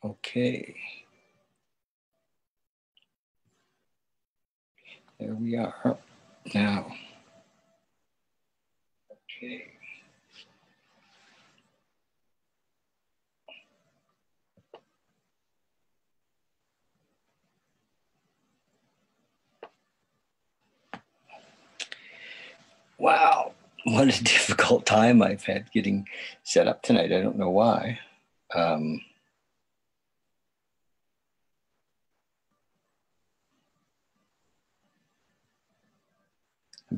Okay. There we are now. Okay. Wow, what a difficult time I've had getting set up tonight. I don't know why. I'm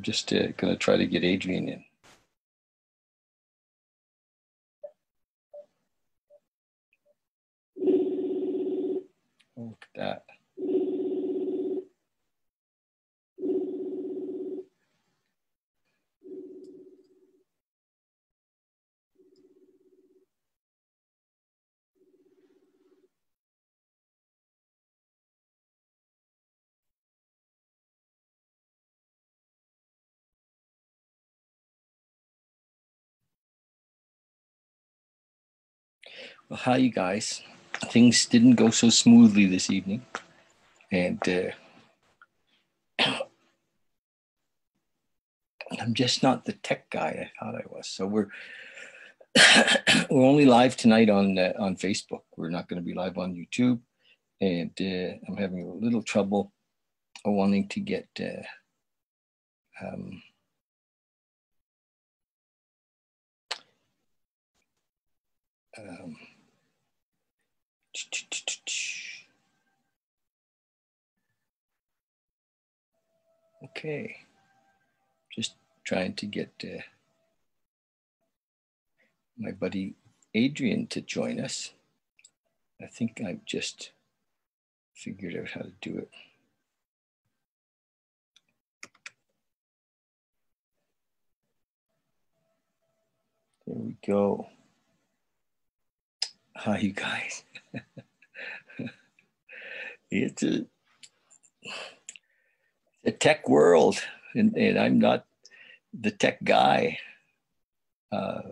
just going to try to get Adrian in. Oh, look at that. Well, hi, you guys. Things didn't go so smoothly this evening. And I'm just not the tech guy I thought I was. So we're only live tonight on Facebook. We're not going to be live on YouTube. And I'm having a little trouble wanting to get okay, just trying to get my buddy Adrian to join us. I think I've just figured out how to do it. There we go. Hi, you guys. It's a tech world, and I'm not the tech guy. But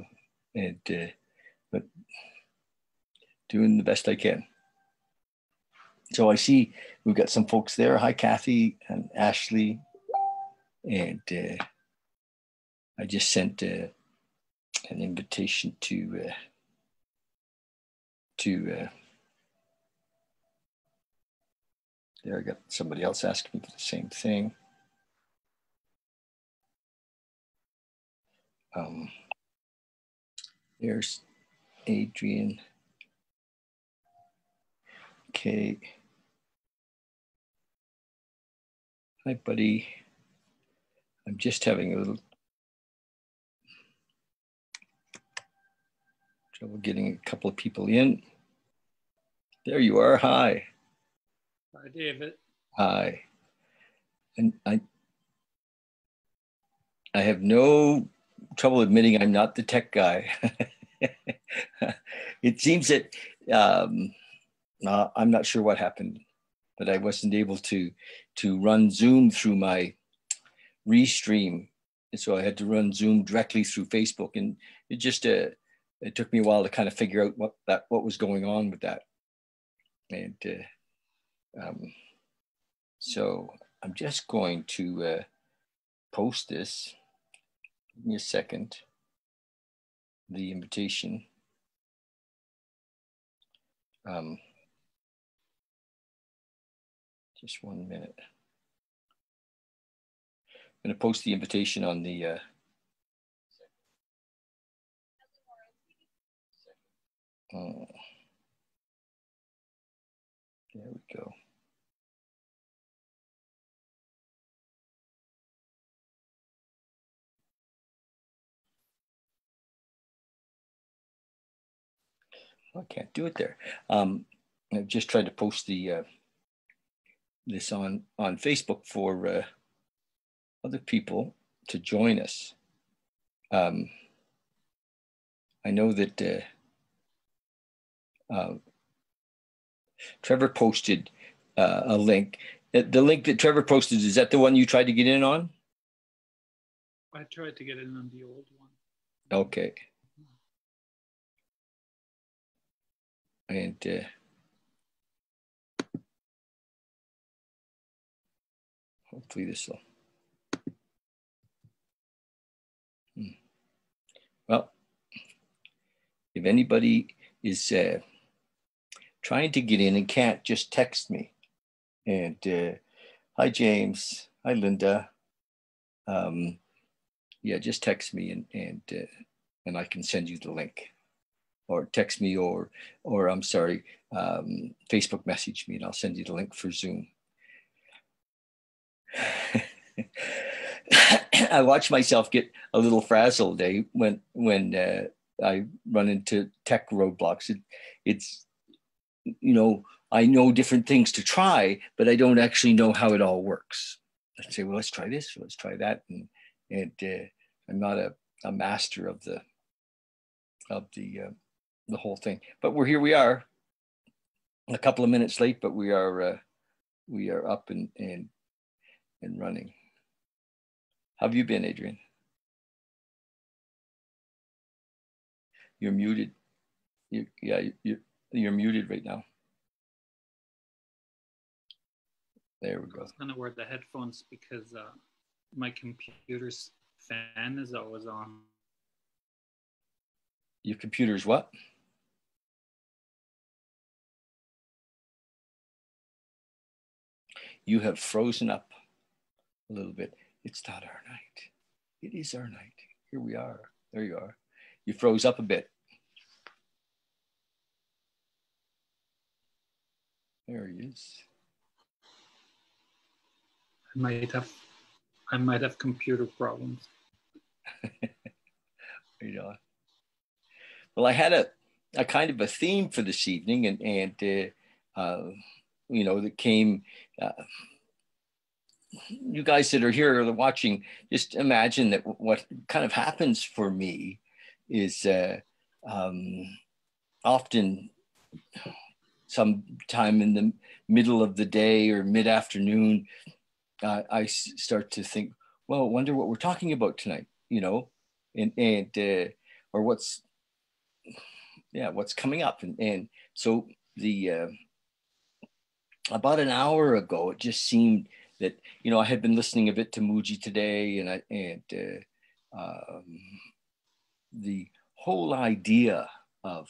doing the best I can. So I see we've got some folks there. Hi, Kathy and Ashley. And I just sent an invitation to there. I got somebody else asking me for the same thing. There's Adrian. Okay. Hi, buddy. I'm just having a little trouble getting a couple of people in. There you are. Hi. Hi, David. Hi. And I have no trouble admitting I'm not the tech guy. It seems that I'm not sure what happened, but I wasn't able to run Zoom through my restream, and so I had to run Zoom directly through Facebook, and it just it took me a while to kind of figure out what was going on with that, and so I'm just going to post this. Give me a second. The invitation. Just 1 minute. I'm going to post the invitation on the there we go. I can't do it there. I've just tried to post the this on Facebook for other people to join us. I know that Trevor posted a link. The link that Trevor posted, is that the one you tried to get in on? I tried to get in on the old one. Okay. And Hopefully this will. Well, if anybody is trying to get in and can't, just text me. And hi, James. Hi, Linda. Yeah, just text me and I can send you the link, or text me, or I'm sorry, Facebook message me, and I'll send you the link for Zoom. I watch myself get a little frazzled when I run into tech roadblocks. It's I know different things to try, but I don't actually know how it all works. I say, well, let's try this, let's try that, and I'm not a master of the whole thing. But here we are, a couple of minutes late, but we are up and running. How have you been, Adrian? You're muted. You're muted right now. There we go. I was going to wear the headphones because my computer's fan is always on. Your computer's what? You have frozen up a little bit. It's not our night. It is our night. Here we are. There you are. You froze up a bit. There he is. I might have computer problems. Right on. Well, I had a kind of a theme for this evening, and that came. You guys that are here or watching, just imagine that what kind of happens for me is often sometime in the middle of the day or mid-afternoon, I start to think, well, I wonder what we're talking about tonight, or what's coming up. And so about an hour ago, it just seemed that, I had been listening a bit to Muji today, and the whole idea of,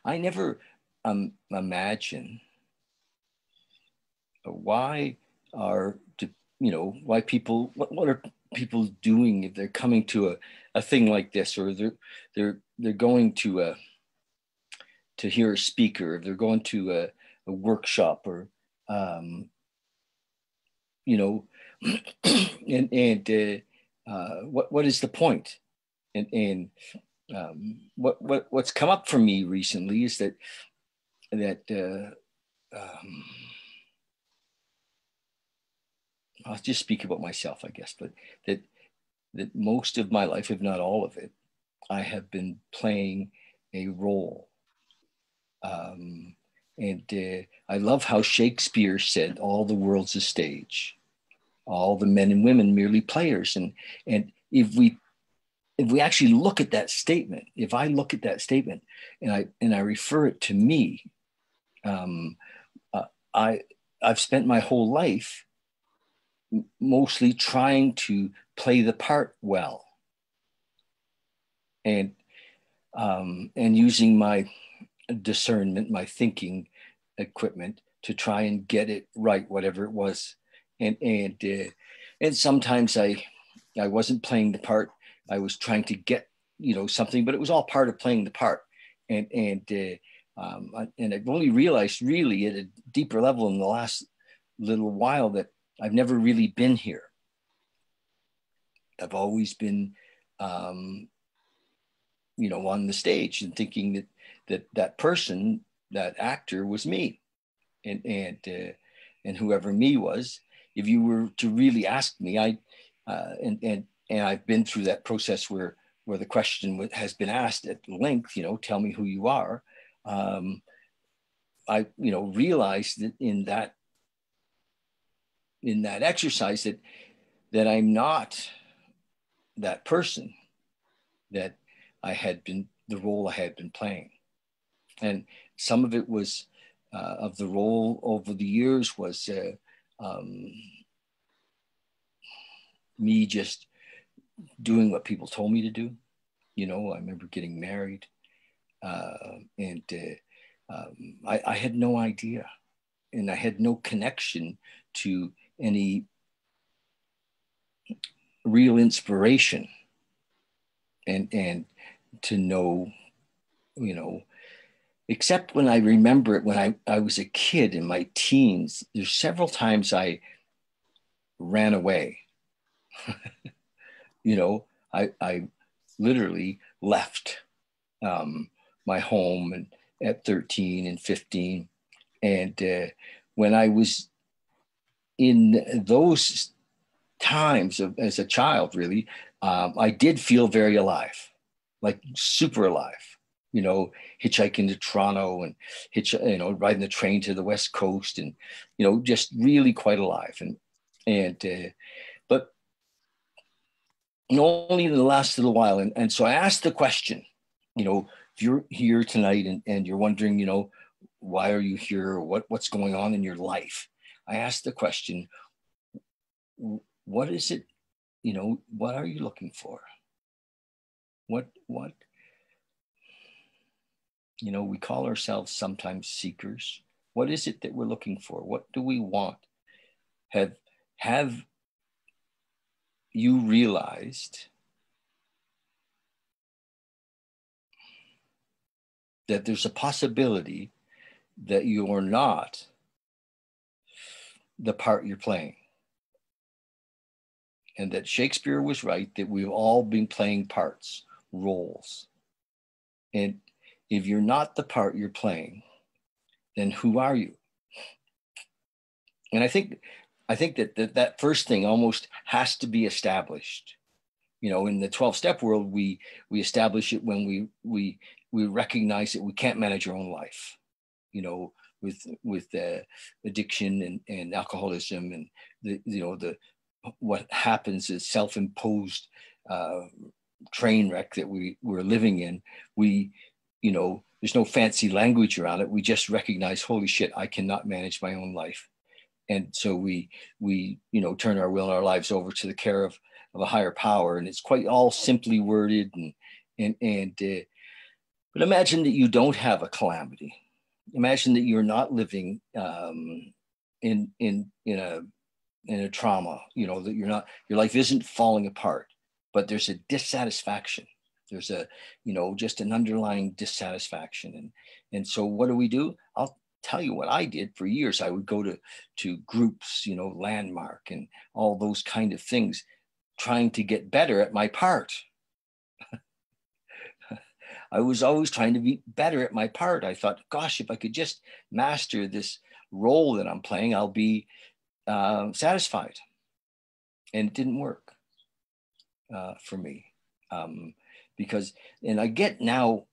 I never imagine why people, what are people doing if they're coming to a thing like this, or they're going to hear a speaker, if they're going to a workshop, or what is the point? And what's come up for me recently is that I'll just speak about myself, I guess, but that most of my life, if not all of it, I have been playing a role. And I love how Shakespeare said, all the world's a stage, all the men and women merely players. And if we actually look at that statement, if I look at that statement and I refer it to me, I've spent my whole life mostly trying to play the part well, and using my discernment, my thinking equipment to try and get it right, whatever it was. And sometimes I wasn't playing the part. I was trying to get something, but it was all part of playing the part. And I've only realized really at a deeper level in the last little while that I've never really been here. I've always been, on the stage and thinking that person, that actor, was me, and whoever me was. If you were to really ask me, and I've been through that process where the question has been asked at length, tell me who you are. I realized that in that exercise that I'm not that person that I had been, the role I had been playing. And some of it was of the role over the years was me just doing what people told me to do. You know, I remember getting married, and I had no idea, and I had no connection to any real inspiration, and to know, you know, except when I remember it when I was a kid in my teens. There's several times I ran away. You know, I literally left my home and at 13 and 15. And when I was in those times as a child, really, I did feel very alive, like super alive. You know, hitchhiking to Toronto and riding the train to the West Coast, and just really quite alive. And but only in the last little while. And so I asked the question, if you're here tonight and you're wondering, why are you here, or what's going on in your life? I asked the question, what is it, what are you looking for? What, we call ourselves sometimes seekers. What is it that we're looking for? What do we want? Have you realized that there's a possibility that you are not the part you're playing? And that Shakespeare was right, that we've all been playing parts, roles. And if you're not the part you're playing, then who are you? And I think that first thing almost has to be established. In the 12-step world, we establish it when we recognize that we can't manage our own life, with addiction and alcoholism, and the what happens is self-imposed train wreck that we're living in. There's no fancy language around it. We just recognize, holy shit, I cannot manage my own life. And so we turn our will and our lives over to the care of a higher power. And it's quite all simply worded. But imagine that you don't have a calamity. Imagine that you're not living in a trauma, that your life isn't falling apart, but there's a dissatisfaction. There's just an underlying dissatisfaction. And so what do? I'll tell you what I did for years. I would go to groups, Landmark and all those kind of things, trying to get better at my part. I was always trying to be better at my part. I thought, gosh, if I could just master this role that I'm playing, I'll be satisfied. And it didn't work for me, because, and I get now,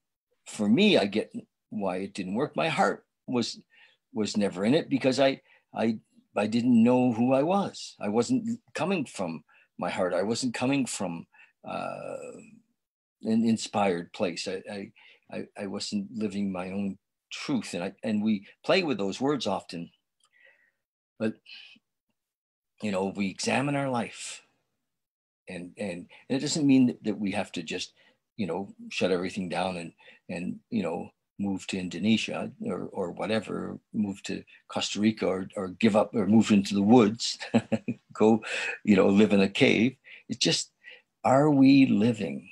for me, I get why it didn't work. My heart was never in it, because I didn't know who I was. I wasn't coming from my heart. I wasn't coming from an inspired place. I wasn't living my own truth. And we play with those words often, but we examine our life, and it doesn't mean that we have to just shut everything down and move to Indonesia or whatever, move to Costa Rica, or give up, or move into the woods, go live in a cave. It's just, are we living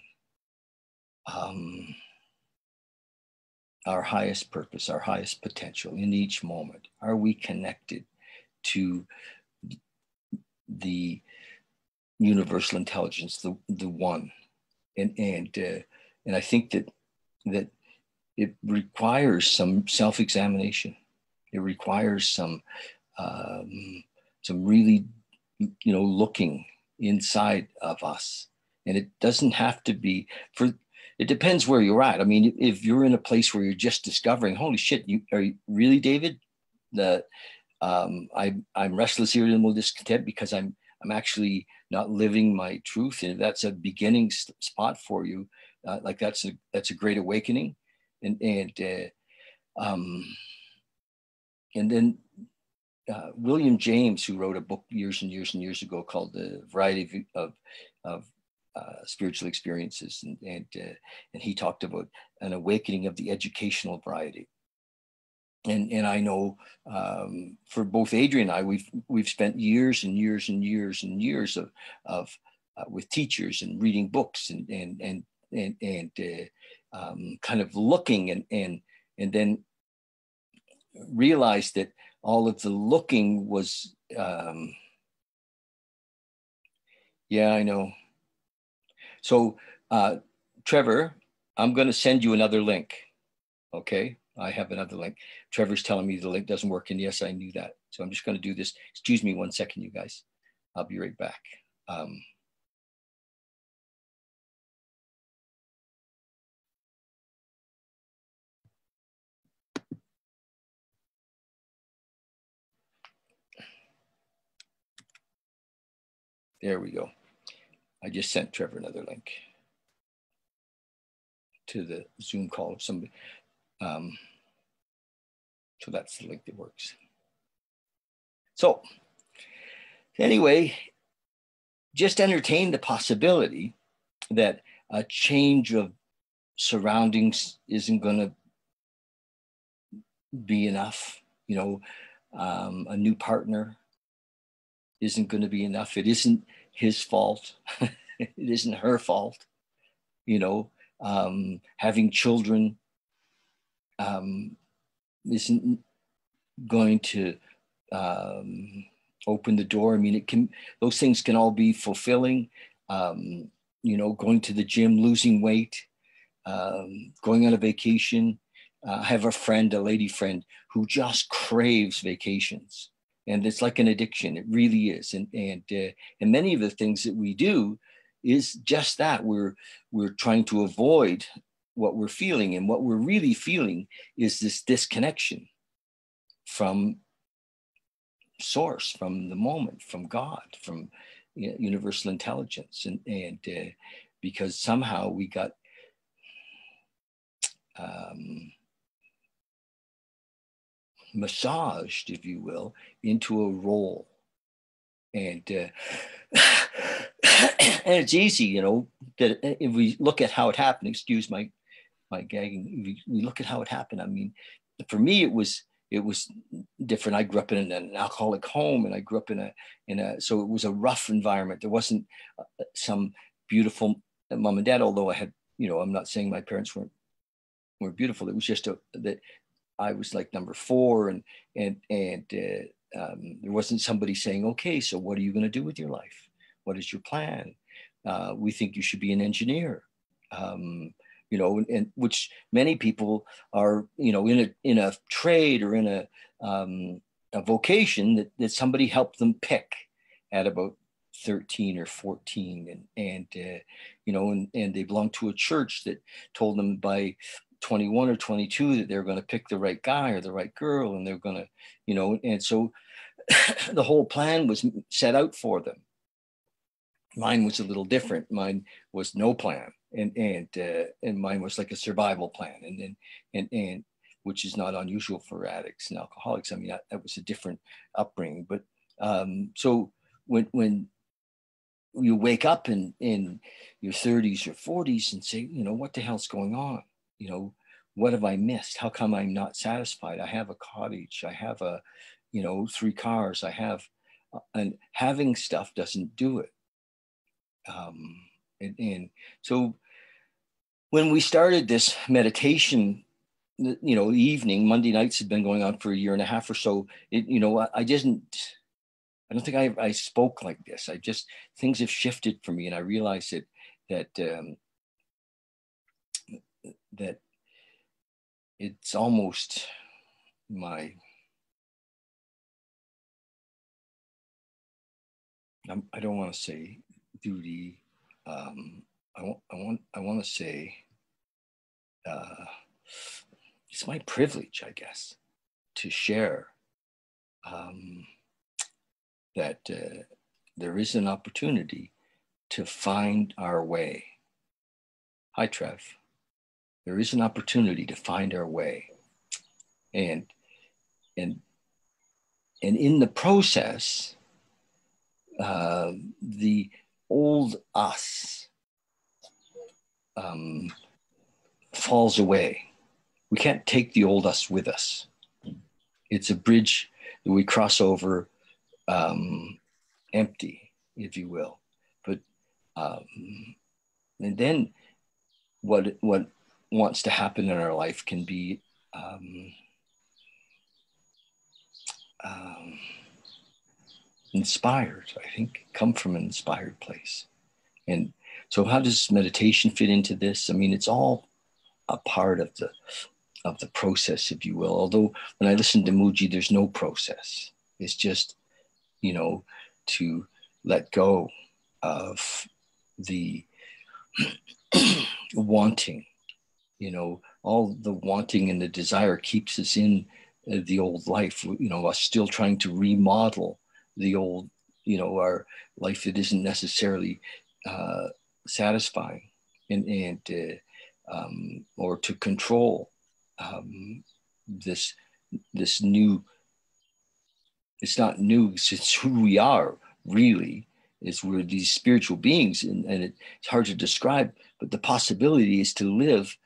our highest purpose, our highest potential in each moment? Are we connected to the universal intelligence, the one? And I think that it requires some self-examination. It requires some really looking inside of us. And it doesn't have to be it depends where you're at. I mean, if you're in a place where you're just discovering, holy shit, are you really, David, that I'm restless, irritable, discontent because I'm actually not living my truth. And if that's a beginning spot for you, like that's a great awakening. And And then William James, who wrote a book years and years and years ago called The Variety of Spiritual Experiences, and he talked about an awakening of the educational variety. And I know for both Adrian and I, we've spent years and years and years and years of with teachers and reading books and kind of looking and then realized that all of the looking was yeah, I know. So Trevor, I'm going to send you another link. Okay, I have another link. Trevor's telling me the link doesn't work, and yes, I knew that. So I'm just going to do this. Excuse me 1 second, you guys. I'll be right back. There we go. I just sent Trevor another link to the Zoom call of somebody. So that's the link that works. So anyway, just entertain the possibility that a change of surroundings isn't going to be enough. You know, a new partner isn't going to be enough. It isn't his fault. It isn't her fault. You know, having children isn't going to open the door. I mean, those things can all be fulfilling. You know, going to the gym, losing weight, going on a vacation. I have a lady friend who just craves vacations, and it's like an addiction. It really is. And many of the things that we do is just that. We're trying to avoid what we're feeling, and what we're really feeling is this disconnection from source, from the moment, from God, from universal intelligence, and because somehow we got massaged, if you will, into a role, and and it's easy, you know, that if we look at how it happened. Excuse my gagging. We look at how it happened. I mean, for me, it was different. I grew up in an alcoholic home, and I grew up in a so it was a rough environment. There wasn't some beautiful mom and dad, although I had, you know, I'm not saying my parents weren't beautiful. It was just that I was like number 4, and there wasn't somebody saying, okay, so what are you going to do with your life? What is your plan? We think you should be an engineer. You know, and which many people are, you know, in a trade or in a vocation that somebody helped them pick at about 13 or 14, and you know, and they belonged to a church that told them by 21 or 22 that they're going to pick the right guy or the right girl, and they're going to, you know, and so the whole plan was set out for them. Mine was a little different. Mine was no plan, and mine was like a survival plan, and which is not unusual for addicts and alcoholics. I mean, that was a different upbringing. But so when you wake up in your 30s or 40s and say, you know, what the hell's going on? You know, what have I missed? How come I'm not satisfied? I have a cottage. I have you know, 3 cars. I have, and having stuff doesn't do it. And so when we started this meditation, you know, evening, Monday nights had been going on for a year and a half or so. You know, I don't think I spoke like this. Things have shifted for me, and I realized that it's almost I don't want to say duty. I want to say it's my privilege, I guess, to share that there is an opportunity to find our way. Hi, Trev. There is an opportunity to find our way, and And in the process, the old us falls away. We can't take the old us with us. It's a bridge that we cross over empty, if you will. But and then what wants to happen in our life can be inspired, I think, come from an inspired place. And so how does meditation fit into this? I mean, it's all a part of the process, if you will. Although when I listen to Mooji, there's no process. It's just, to let go of the wanting. All the wanting and the desire keeps us in the old life, us still trying to remodel the old, our life that isn't necessarily satisfying and or to control this new. It's not new, it's who we are really. Is we're these spiritual beings, and it's hard to describe, but the possibility is to live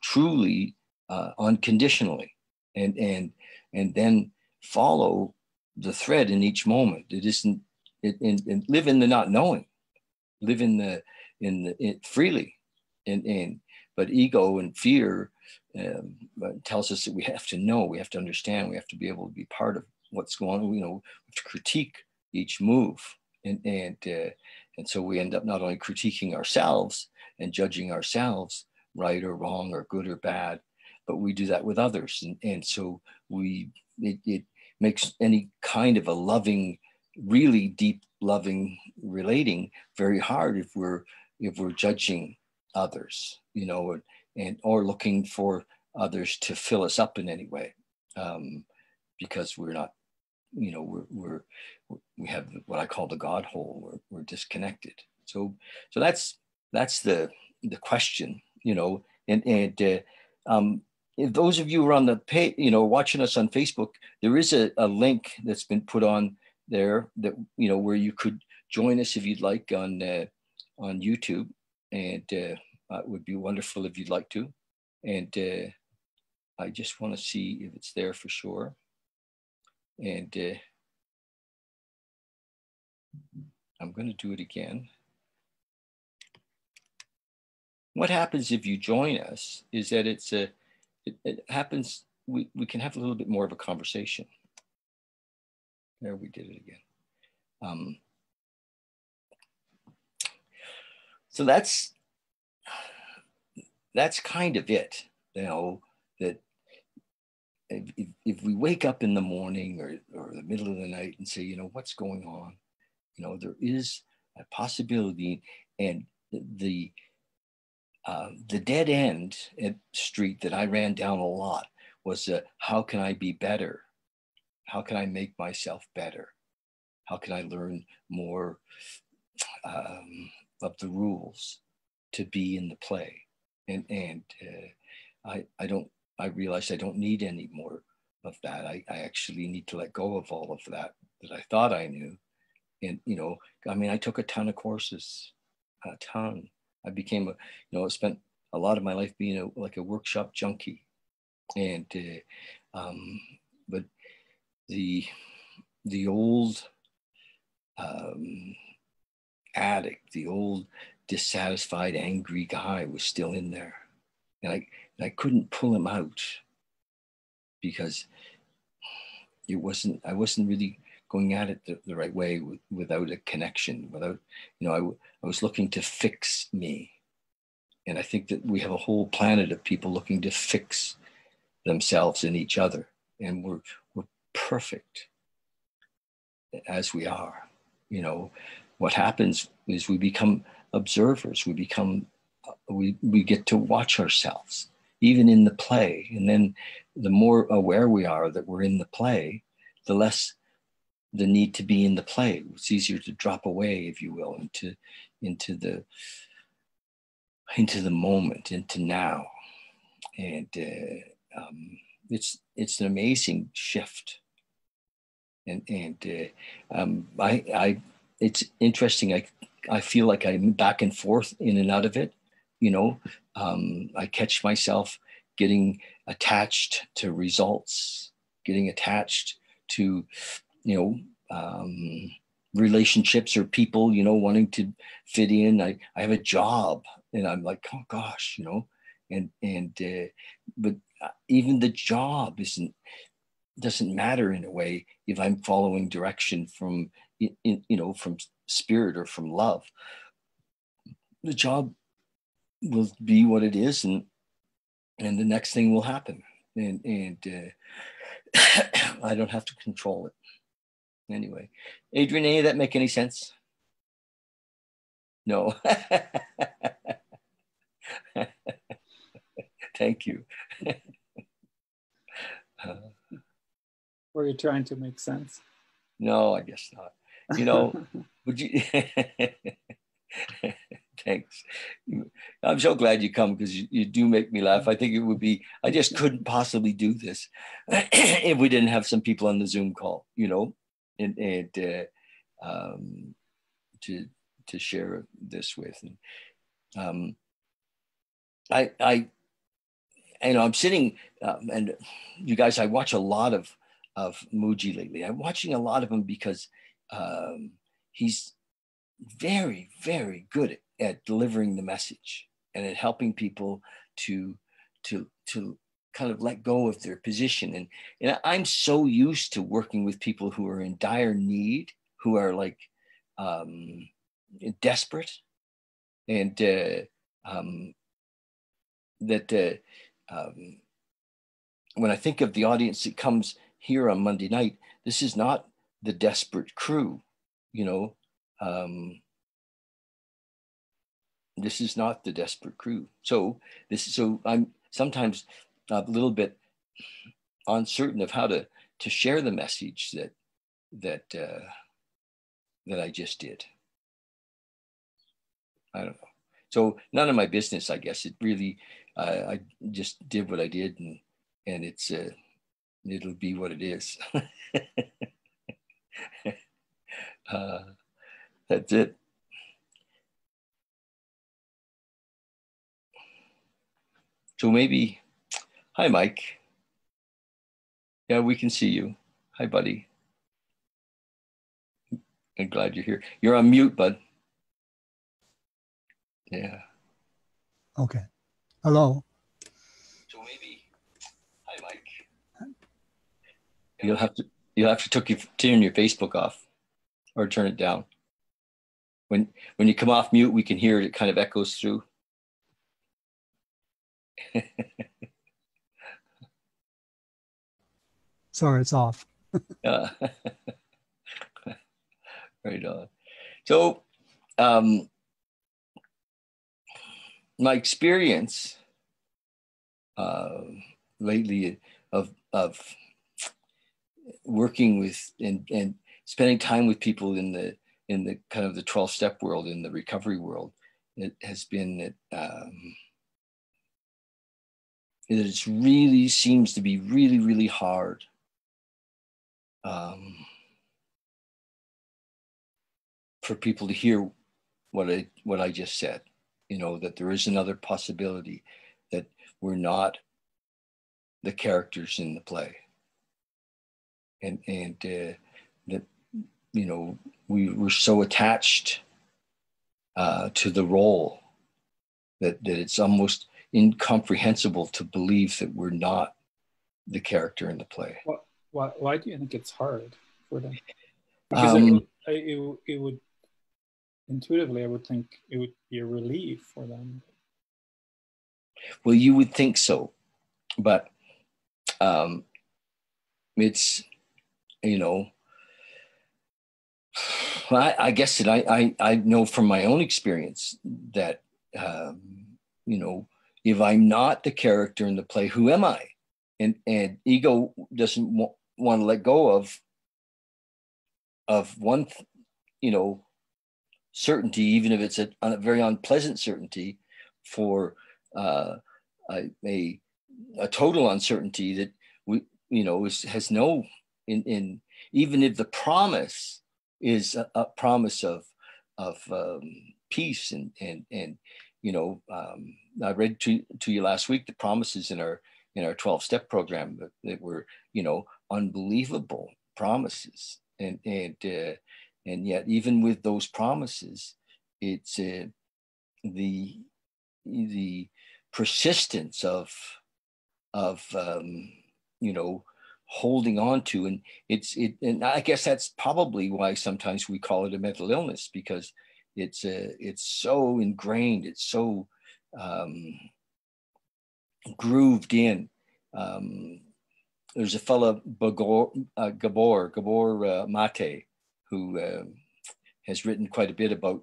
truly unconditionally, and then follow the thread in each moment. It isn't and live in the not knowing, live in the freely, and but ego and fear tells us that we have to know, we have to understand, we have to be able to be part of what's going on. We have to critique each move, and so we end up not only critiquing ourselves and judging ourselves right or wrong or good or bad, but we do that with others, and so it makes any kind of a loving, really deep loving relating very hard if we're judging others, and or looking for others to fill us up in any way, because we're not, we have what I call the God hole. We're disconnected. So that's the question, and if those of you who are on the page, watching us on Facebook, there is a link that's been put on there that, where you could join us if you'd like on YouTube, and it would be wonderful if you'd like to. And I just want to see if it's there for sure. And I'm going to do it again. What happens if you join us is that it happens, we can have a little bit more of a conversation. There, we did it again. So that's kind of it, that if we wake up in the morning or the middle of the night and say, what's going on? There is a possibility, and the dead end at street that I ran down a lot was how can I be better? How can I make myself better? How can I learn more of the rules to be in the play? And I realized I don't need any more of that. I actually need to let go of all of that I thought I knew. And, I took a ton of courses, a ton. I became I spent a lot of my life being like a workshop junkie. And, but the old addict, the old dissatisfied, angry guy was still in there. And I couldn't pull him out because I wasn't really going at it the right way without a connection, without, I was looking to fix me. And I think that we have a whole planet of people looking to fix themselves and each other. And we're perfect as we are. What happens is we become observers. We get to watch ourselves, even in the play. And then the more aware we are that we're in the play, the less the need to be in the play. It's easier to drop away, if you will, into the moment, into now. And it's an amazing shift. I it's interesting. I feel like I'm back and forth in and out of it. I catch myself getting attached to results, getting attached to, relationships or people, wanting to fit in. I have a job and I'm like, oh gosh, but even the job doesn't matter in a way if I'm following direction from, from spirit or from love. The job will be what it is, and the next thing will happen, and I don't have to control it. Anyway, Adrian, any of that make any sense? No. Thank you. Were you trying to make sense? No, I guess not. Would you? Thanks. I'm so glad you come, because you do make me laugh. I think it would be, I just couldn't possibly do this if we didn't have some people on the Zoom call, and to share this with. And I'm sitting, and you guys, I watch a lot of Muji lately. I'm watching a lot of him because he's very, very good at delivering the message and at helping people to kind of let go of their position. And I'm so used to working with people who are in dire need, who are like desperate, and when I think of the audience that comes here on Monday night, this is not the desperate crew, this is not the desperate crew. So I'm sometimes a little bit uncertain of how to share the message that I just did. I don't know. So none of my business, I guess. It really, I just did what I did, and it's it'll be what it is. That's it. So maybe, hi, Mike. Yeah, we can see you. Hi, buddy. I'm glad you're here. You're on mute, bud. Yeah. Okay. Hello. So maybe, hi, Mike. You'll have to turn your Facebook off, or turn it down. When you come off mute, we can hear it. It kind of echoes through. Sorry, it's off. Right on. So, my experience lately of working with and spending time with people in the kind of the 12-step world, in the recovery world, it has been that it really seems to be really, really hard for people to hear what I just said. That there is another possibility, that we're not the characters in the play, and that we're so attached to the role that it's almost incomprehensible to believe that we're not the character in the play. Why do you think it's hard for them? Because it would intuitively, I would think it would be a relief for them. Well, you would think so, but it's, I guess that I know from my own experience that, if I'm not the character in the play, who am I? And ego doesn't want to let go of one, certainty, even if it's a very unpleasant certainty, for a total uncertainty that has no in even if the promise is a promise of peace and I read to you last week the promises in our 12-step program that were unbelievable promises, and yet even with those promises, it's the persistence of holding on to, and and I guess that's probably why sometimes we call it a mental illness, because it's so ingrained, it's so grooved in. There's a fellow Gabor Mate, who has written quite a bit about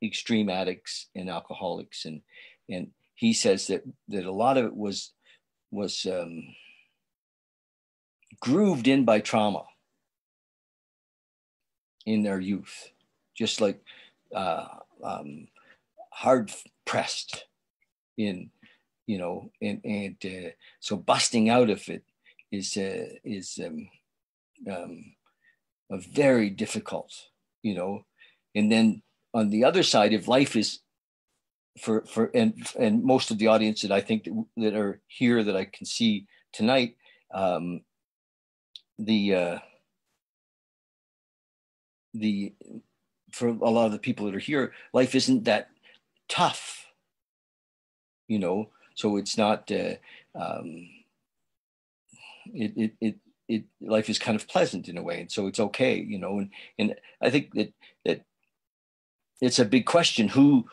extreme addicts and alcoholics, and he says that a lot of it was grooved in by trauma in their youth, just like hard pressed in, so busting out of it is a very difficult, and then on the other side, if life is and most of the audience that I think that are here that I can see tonight, for a lot of the people that are here, life isn't that tough, so it's not life is kind of pleasant in a way, and so it's okay, and I think that it's a big question, who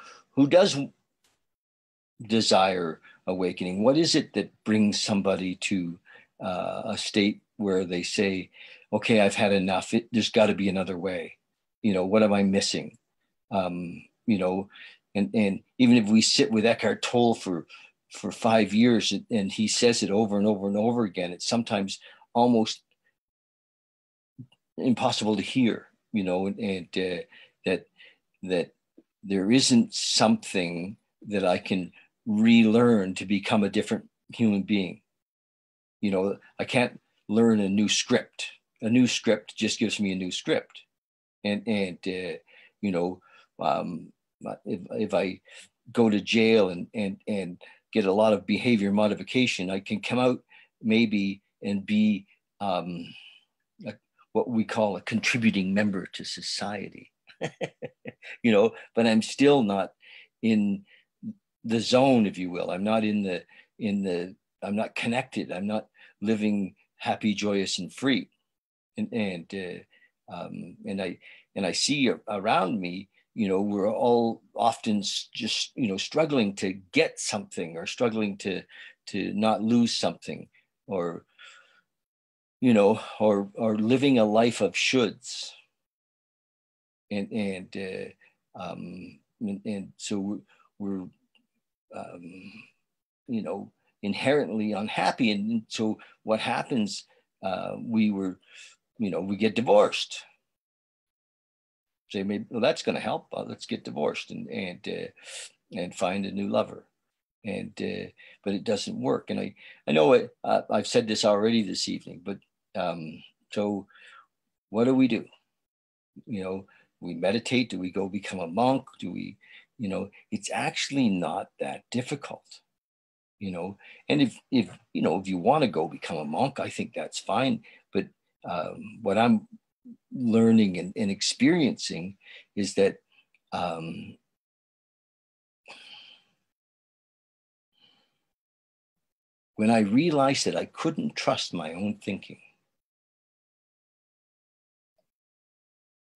does desire awakening? What is it that brings somebody to a state where they say, okay, I've had enough, there's got to be another way, what am I missing? And even if we sit with Eckhart Tolle for 5 years and he says it over and over and over again, it's sometimes almost impossible to hear, and that there isn't something that I can relearn to become a different human being. I can't learn a new script. A new script just gives me a new script. And if I go to jail and get a lot of behavior modification, I can come out maybe and be what we call a contributing member to society. But I'm still not in the zone, if you will. I'm not I'm not connected. I'm not living happy, joyous, and free. And I see around me, we're all often just, struggling to get something, or struggling to not lose something, or living a life of shoulds. And so we're inherently unhappy. And so what happens, we get divorced. Say, maybe, well, that's going to help. Let's get divorced and find a new lover. But it doesn't work. And I know it, I've said this already this evening, but so what do? We meditate. Do we go become a monk? Do we, it's actually not that difficult, and if you want to go become a monk, I think that's fine. But what I'm learning and experiencing is that when I realized that I couldn't trust my own thinking,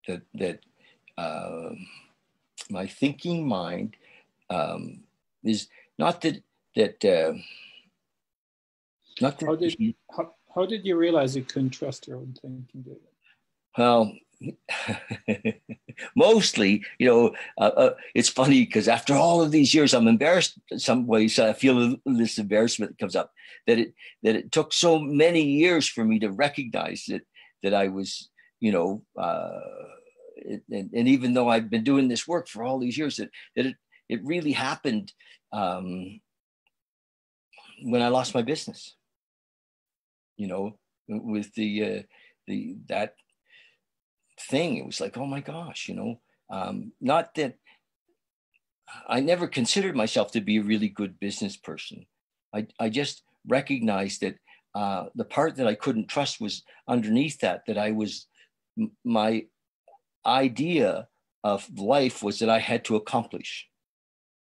that my thinking mind is not that not that. How did you realize you couldn't trust your own thinking, David? Well, mostly, it's funny because after all of these years, I'm embarrassed in some ways. I feel this embarrassment that comes up, that it took so many years for me to recognize that I was, and even though I've been doing this work for all these years, that it really happened when I lost my business. you know, with that thing. It was like, oh my gosh, you know, not that I never considered myself to be a really good business person. I just recognized that the part that I couldn't trust was underneath that I was, my idea of life was that I had to accomplish.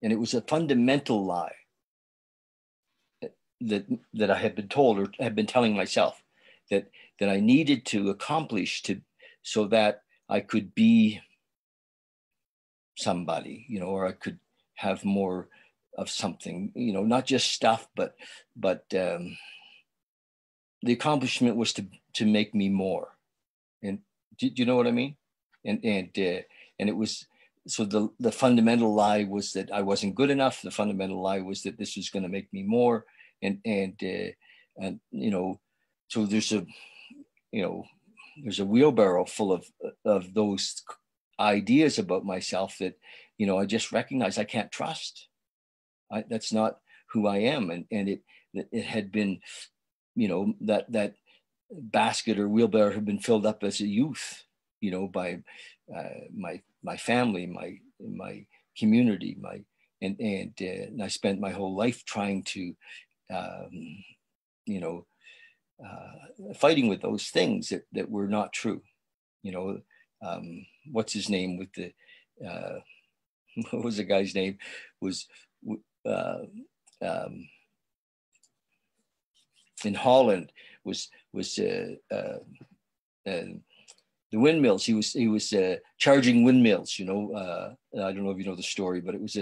And it was a fundamental lie that I had been told, or had been telling myself, that I needed to accomplish so that I could be somebody, you know, or I could have more of something, you know, not just stuff, but the accomplishment was to make me more. And do you know what I mean? And it was, so the fundamental lie was that I wasn't good enough. The fundamental lie was that this was going to make me more. And you know, so there's a wheelbarrow full of those ideas about myself that, you know, I just recognize I can't trust. That's not who I am. And it had been, you know, that basket or wheelbarrow had been filled up as a youth, you know, by my family, my community, and I spent my whole life trying to, you know, fighting with those things that were not true. You know, what's his name with the, what was the guy's name? Was in Holland was the windmills. He was charging windmills. You know, I don't know if you know the story, but it was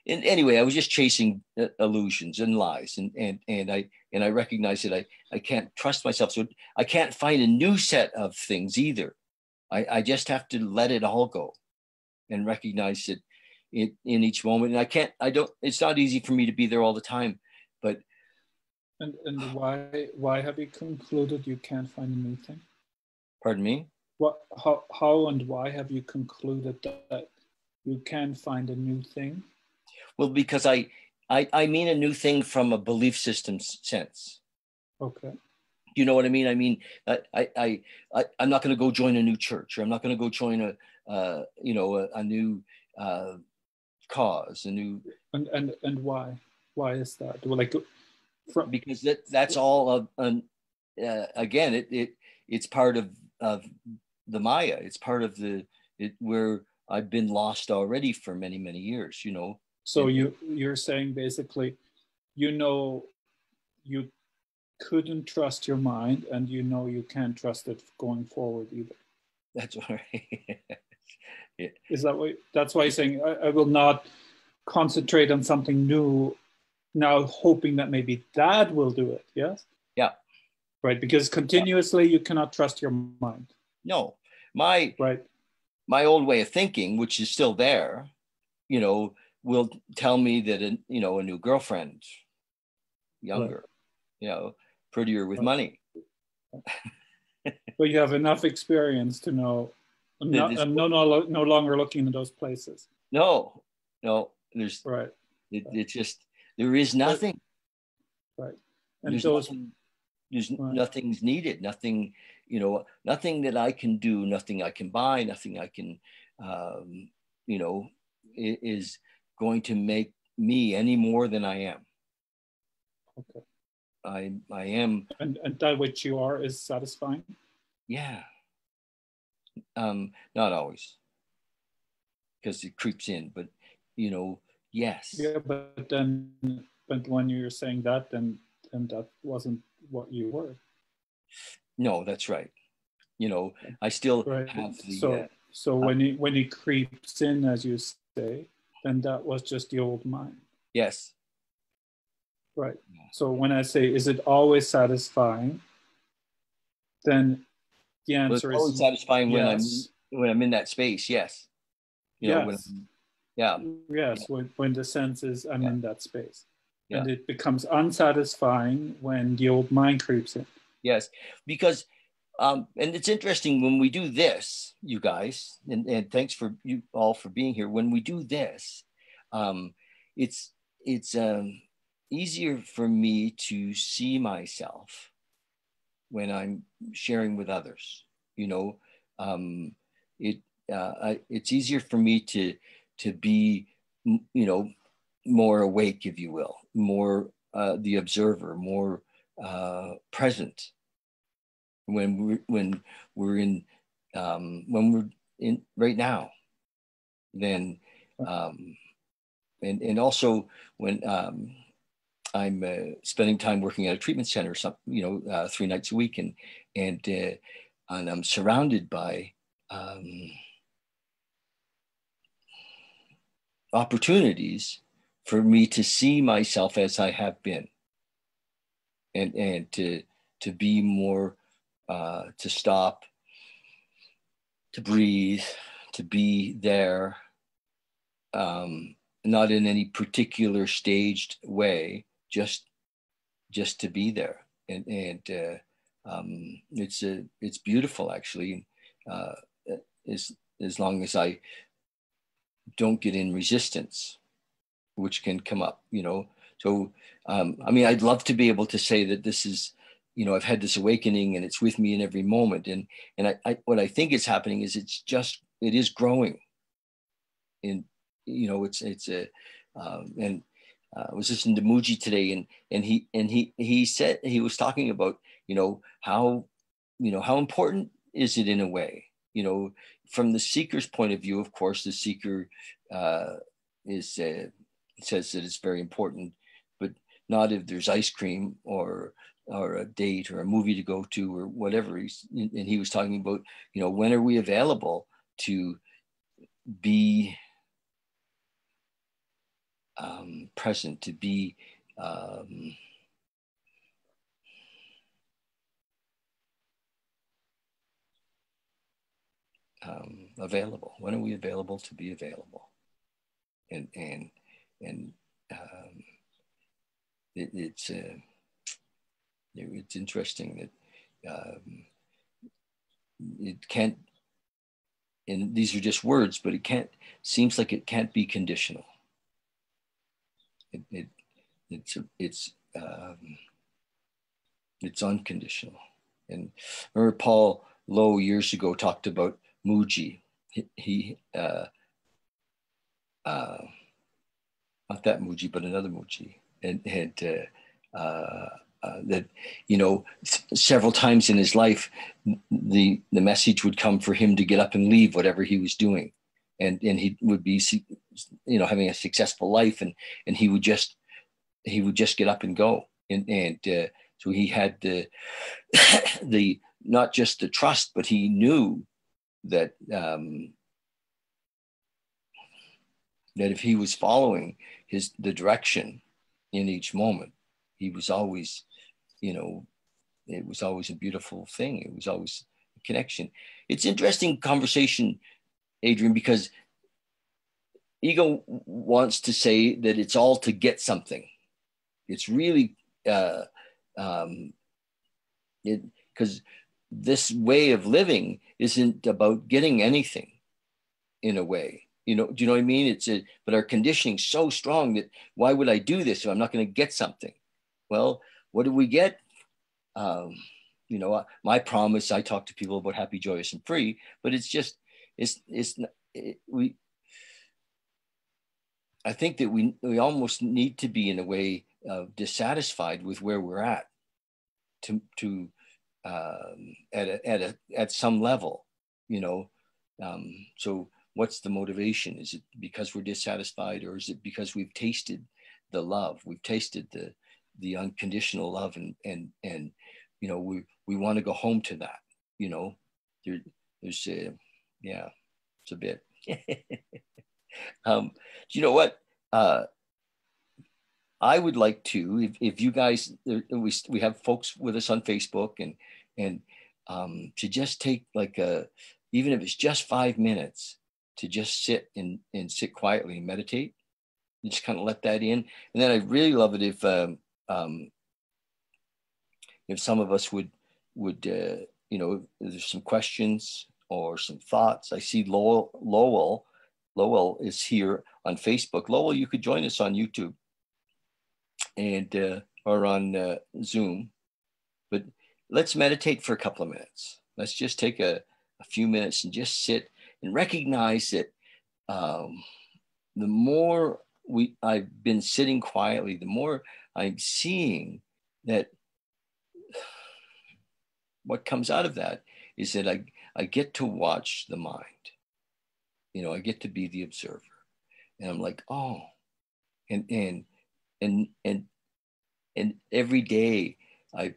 anyway, I was just chasing illusions and lies, and I recognized that I can't trust myself, so I can't find a new set of things either. I just have to let it all go, and recognize that in each moment. And it's not easy for me to be there all the time, but. And why have you concluded you can't find a new thing? Pardon me? How and why have you concluded that you can find a new thing? Well, because I mean a new thing from a belief system sense. Okay. You know what I mean? I mean, I'm not going to go join a new church, or I'm not going to go join a new cause, a new. And why? Why is that? Well, like, because that's all again, it's part of the Maya. It's part of where I've been lost already for many, many years, you know. So you're saying basically, you know, you couldn't trust your mind, and you know you can't trust it going forward either. That's right. Yeah. Is that why? That's why you're saying I will not concentrate on something new now, hoping that maybe that will do it. Yes. Yeah. Right, because continuously you cannot trust your mind. No, my old way of thinking, which is still there, you know, will tell me that a new girlfriend, younger, you know, prettier with money. But you have enough experience to know. I'm no longer looking in those places. No, there's right. It's just there is nothing. Right, and those. There's nothing's needed, nothing, you know, nothing that I can do, nothing I can buy, nothing I can, you know, is going to make me any more than I am. Okay. I am. And that which you are is satisfying? Yeah. Not always, because it creeps in, but, you know, yes. Yeah, but when you're saying that, then that wasn't what you were. No, that's right. You know, I still have the. So when he creeps in, as you say, then that was just the old mind. Yes. Right. So when I say, is it always satisfying? Then the answer is always satisfying yes. when I'm in that space. Yes. You know, yes. Yes. When the sense is I'm in that space. Yeah. And it becomes unsatisfying when the old mind creeps in. Yes, because and it's interesting when we do this, you guys, and thanks for you all for being here. When we do this, it's easier for me to see myself when I'm sharing with others. You know, it's easier for me to be, you know, more awake, if you will, more the observer, more present when we're in right now. Then and also when I'm spending time working at a treatment center, 3 nights a week, and I'm surrounded by opportunities for me to see myself as I have been, and to be more, to stop, to breathe, to be there, not in any particular staged way, just to be there, and it's beautiful actually, as long as I don't get in resistance, which can come up, you know. So I mean, I'd love to be able to say that this is, you know, I've had this awakening and it's with me in every moment, and I what I think is happening is it is growing. And you know, it's a and I was listening to Muji today, and he said, he was talking about, you know, how important is it in a way, you know, from the seeker's point of view. Of course, the seeker says that it's very important, but not if there's ice cream or a date or a movie to go to or whatever. And he was talking about, you know, when are we available to be present, to be available. When are we available to be available? And it's interesting that it can't. And these are just words, but it can't. Seems like it can't be conditional. It's unconditional. And I remember Paul Lowe years ago talked about Muji. He not that Muji, but another Muji, and that, you know, several times in his life, the message would come for him to get up and leave whatever he was doing, and he would be, you know, having a successful life, and he would just get up and go, and so he had the not just the trust, but he knew that that if he was following the direction in each moment, he was always, you know, it was always a beautiful thing. It was always a connection. It's interesting conversation, Adrian, because ego wants to say that it's all to get something. It's really because this way of living isn't about getting anything in a way. You know, do you know what I mean? But our conditioning's so strong that why would I do this if I'm not going to get something? Well, what do we get? You know, my promise, I talk to people about happy, joyous, and free, but it's just, I think that we almost need to be in a way dissatisfied with where we're at at some level, you know. So what's the motivation? Is it because we're dissatisfied, or is it because we've tasted the love? We've tasted the unconditional love, and you know, we want to go home to that. You know, there's yeah, it's a bit. You know what? I would like to, if you guys, we have folks with us on Facebook, and to just take like even if it's just 5 minutes, to just sit and sit quietly and meditate, and just kind of let that in. And then I'd really love it if some of us would you know, if there's some questions or some thoughts. I see Lowell is here on Facebook. Lowell, you could join us on YouTube and or on Zoom. But let's meditate for a couple of minutes. Let's just take a few minutes and just sit and recognize that the more I've been sitting quietly, the more I'm seeing that what comes out of that is that I get to watch the mind. I get to be the observer. And I'm like, oh, and every day I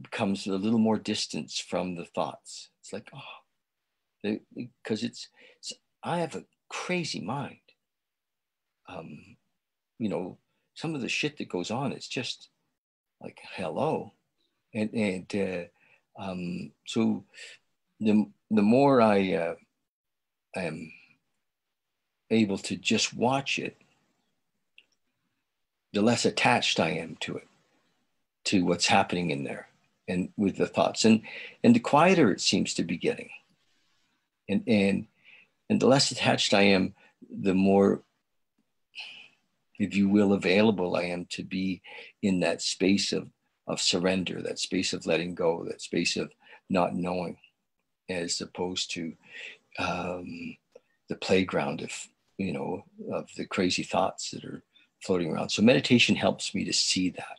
becomes a little more distance from the thoughts. It's like, oh, because I have a crazy mind. Some of the shit that goes on, it's just like, hello. So the more I am able to just watch it, the less attached I am to it, to what's happening in there and with the thoughts. And the quieter it seems to be getting. And the less attached I am, the more, if you will, available I am to be in that space of surrender, that space of letting go, that space of not knowing, as opposed to the playground of the crazy thoughts that are floating around. So meditation helps me to see that.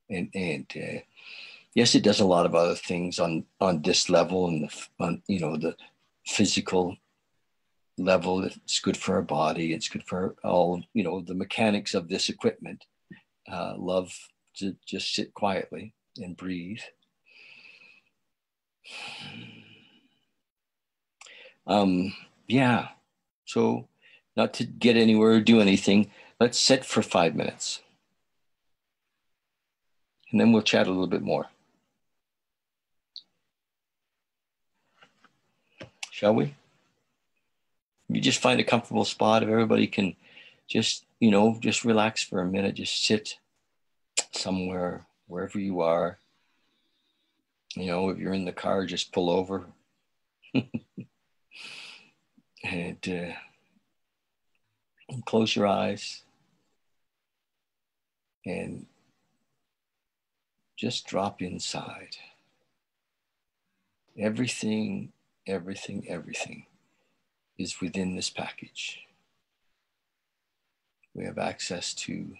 And yes, it does a lot of other things on this level and the physical level. It's good for our body. It's good for all, the mechanics of this equipment. Love to just sit quietly and breathe. Yeah. So not to get anywhere or do anything, let's sit for 5 minutes. And then we'll chat a little bit more. Shall we? You just find a comfortable spot if everybody can just relax for a minute, just sit somewhere, wherever you are. If you're in the car, just pull over. and close your eyes and just drop inside. Everything is within this package. We have access to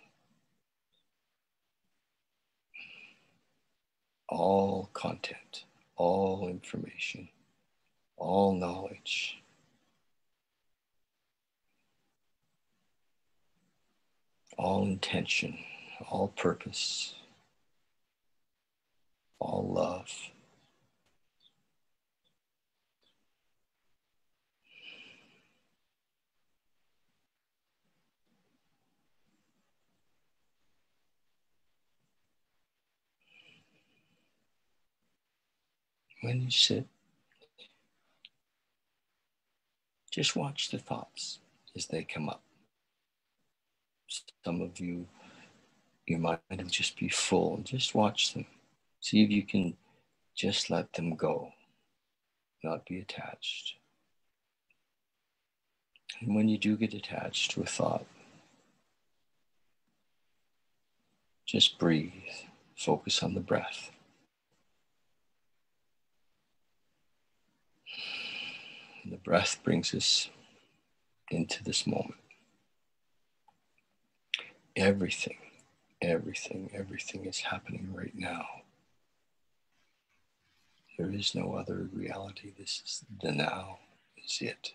all content, all information, all knowledge. All intention, all purpose, all love. When you sit, just watch the thoughts as they come up. Some of you, your mind will just be full. Just watch them. See if you can just let them go, not be attached. And when you do get attached to a thought, just breathe. Focus on the breath. And the breath brings us into this moment. Everything is happening right now. There is no other reality. This is the now, is it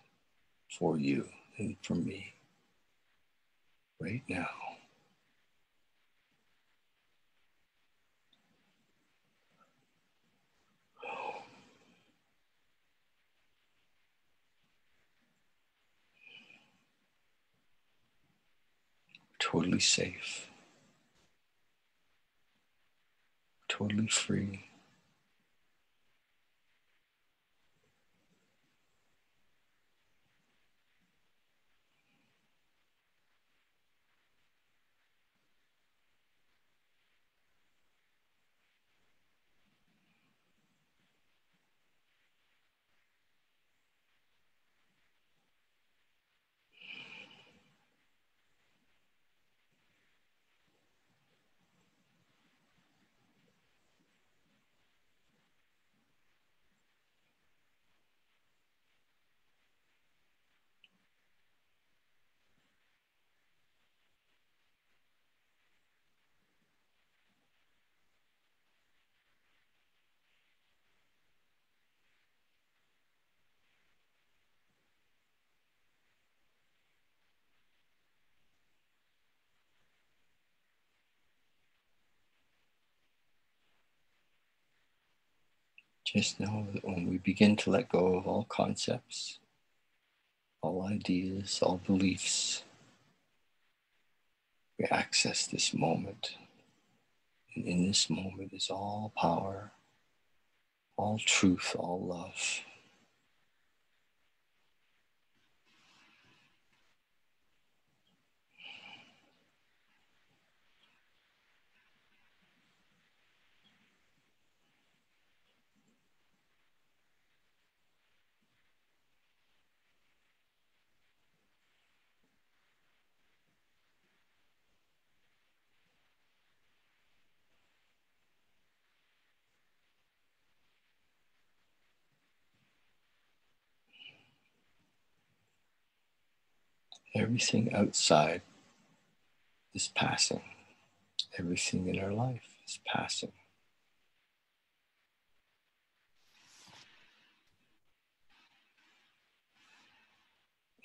for you and for me right now. Totally safe, totally free. Just know that when we begin to let go of all concepts, all ideas, all beliefs, we access this moment. And in this moment is all power, all truth, all love. Everything outside is passing. Everything in our life is passing.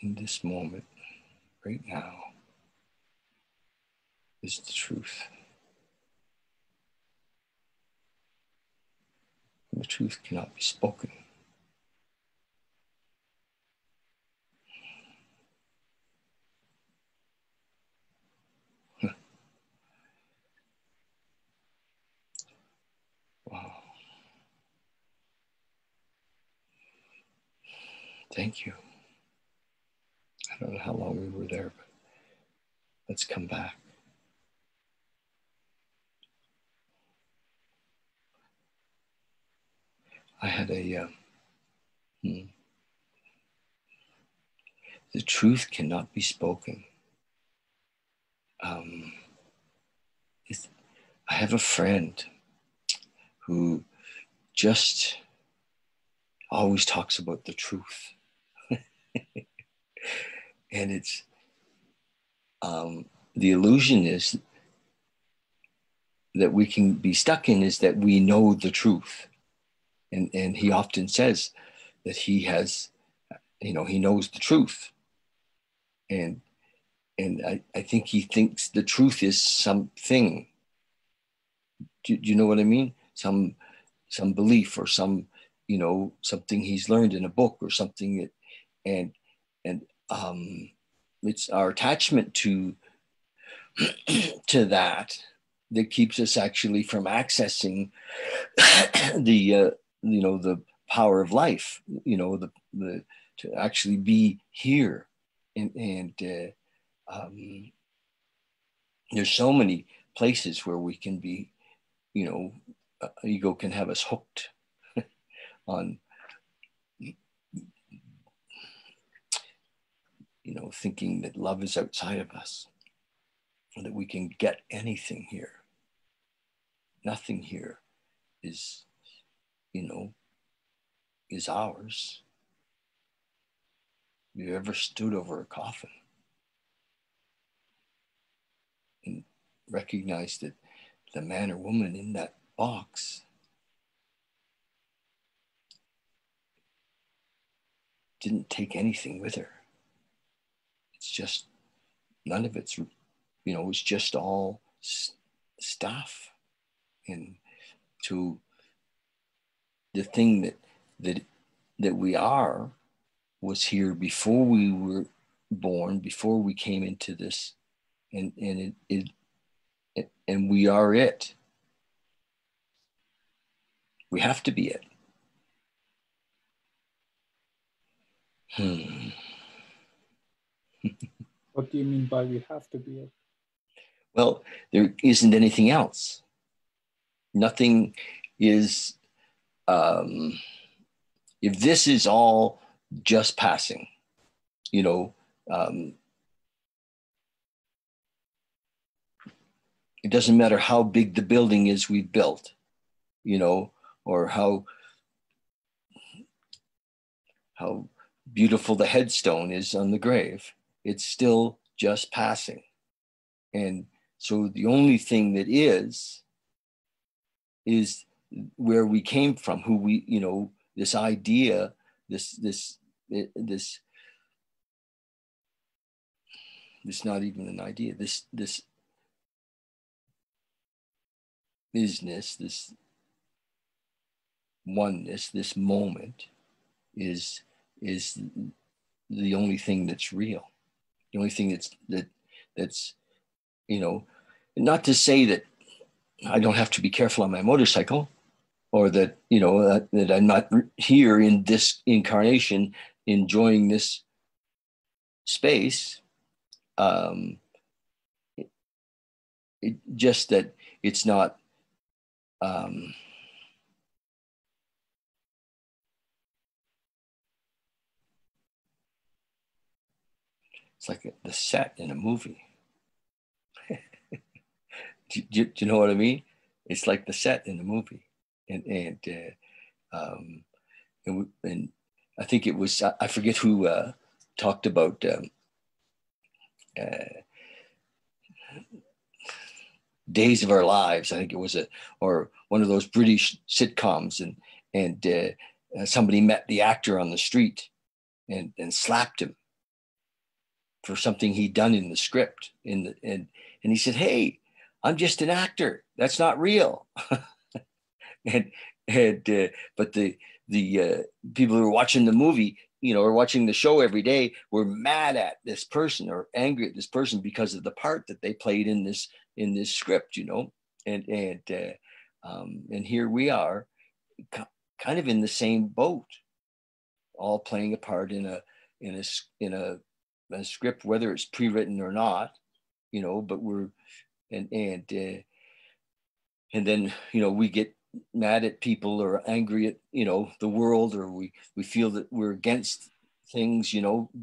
In this moment, right now, is the truth. And the truth cannot be spoken. Wow. Thank you. I don't know how long we were there, but let's come back. I had the truth cannot be spoken. I have a friend who just always talks about the truth. And it's the illusion is that we can be stuck in is that we know the truth. And he often says that he has, he knows the truth. And I think he thinks the truth is something. Do you know what I mean? Some belief or some, something he's learned in a book or something that, and it's our attachment to that keeps us actually from accessing the power of life, the to actually be here. And there's so many places where we can be, ego can have us hooked on, thinking that love is outside of us, or that we can get anything here. Nothing here is, is ours. Have you ever stood over a coffin and recognized that the man or woman in that box didn't take anything with her? It's just, none of it's, it's just all stuff. And to the thing that we are was here before we were born, before we came into this, and and we are it. We have to be it. What do you mean by we have to be it? Well, there isn't anything else. Nothing is, if this is all just passing, it doesn't matter how big the building is we've built, or how beautiful the headstone is on the grave. It's still just passing. And so the only thing that is where we came from, who we, this idea, this not even an idea, this business, this oneness, this moment, is the only thing that's real. The only thing that's not to say that I don't have to be careful on my motorcycle, or that that I'm not here in this incarnation enjoying this space. Just that it's not. It's like the set in a movie. do you know what I mean? It's like the set in the movie, and I think it was, I forget who talked about Days of Our Lives. I think it was or one of those British sitcoms, and somebody met the actor on the street and slapped him for something he'd done in the script. And he said, "Hey, I'm just an actor. That's not real." and but the people who were watching the movie, or watching the show every day, were mad at this person or angry at this person because of the part that they played in this script, and here we are, kind of in the same boat, all playing a part in a script, whether it's pre-written or not, but we're and then we get mad at people or angry at the world, or we feel that we're against things,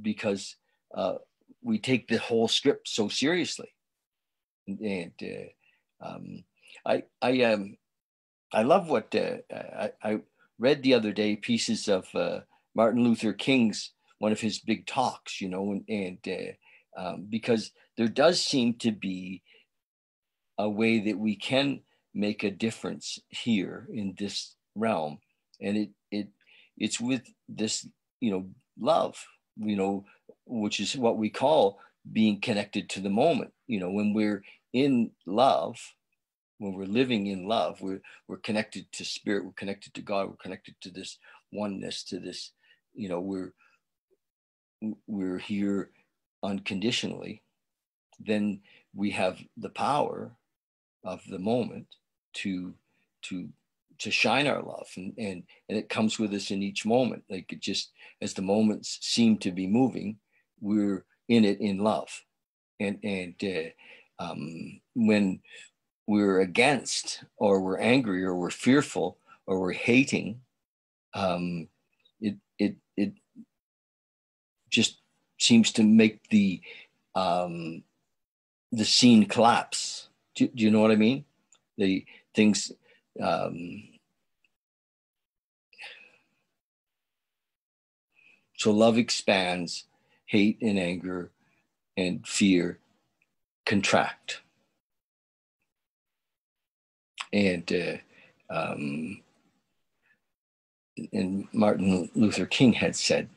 because we take the whole script so seriously. And I love what I read the other day, pieces of Martin Luther King's, one of his big talks, because there does seem to be a way that we can make a difference here in this realm, and it's with this love, which is what we call being connected to the moment. When we're in love, when we're living in love, we're connected to spirit, we're connected to God, we're connected to this oneness, to this, we're here unconditionally. Then we have the power of the moment to shine our love, and it comes with us in each moment. Like, it just, as the moments seem to be moving, we're in it in love. And when we're against, or we're angry, or we're fearful, or we're hating, it just seems to make the scene collapse. Do you know what I mean? The things, so love expands, hate and anger and fear contract. And Martin Luther King had said,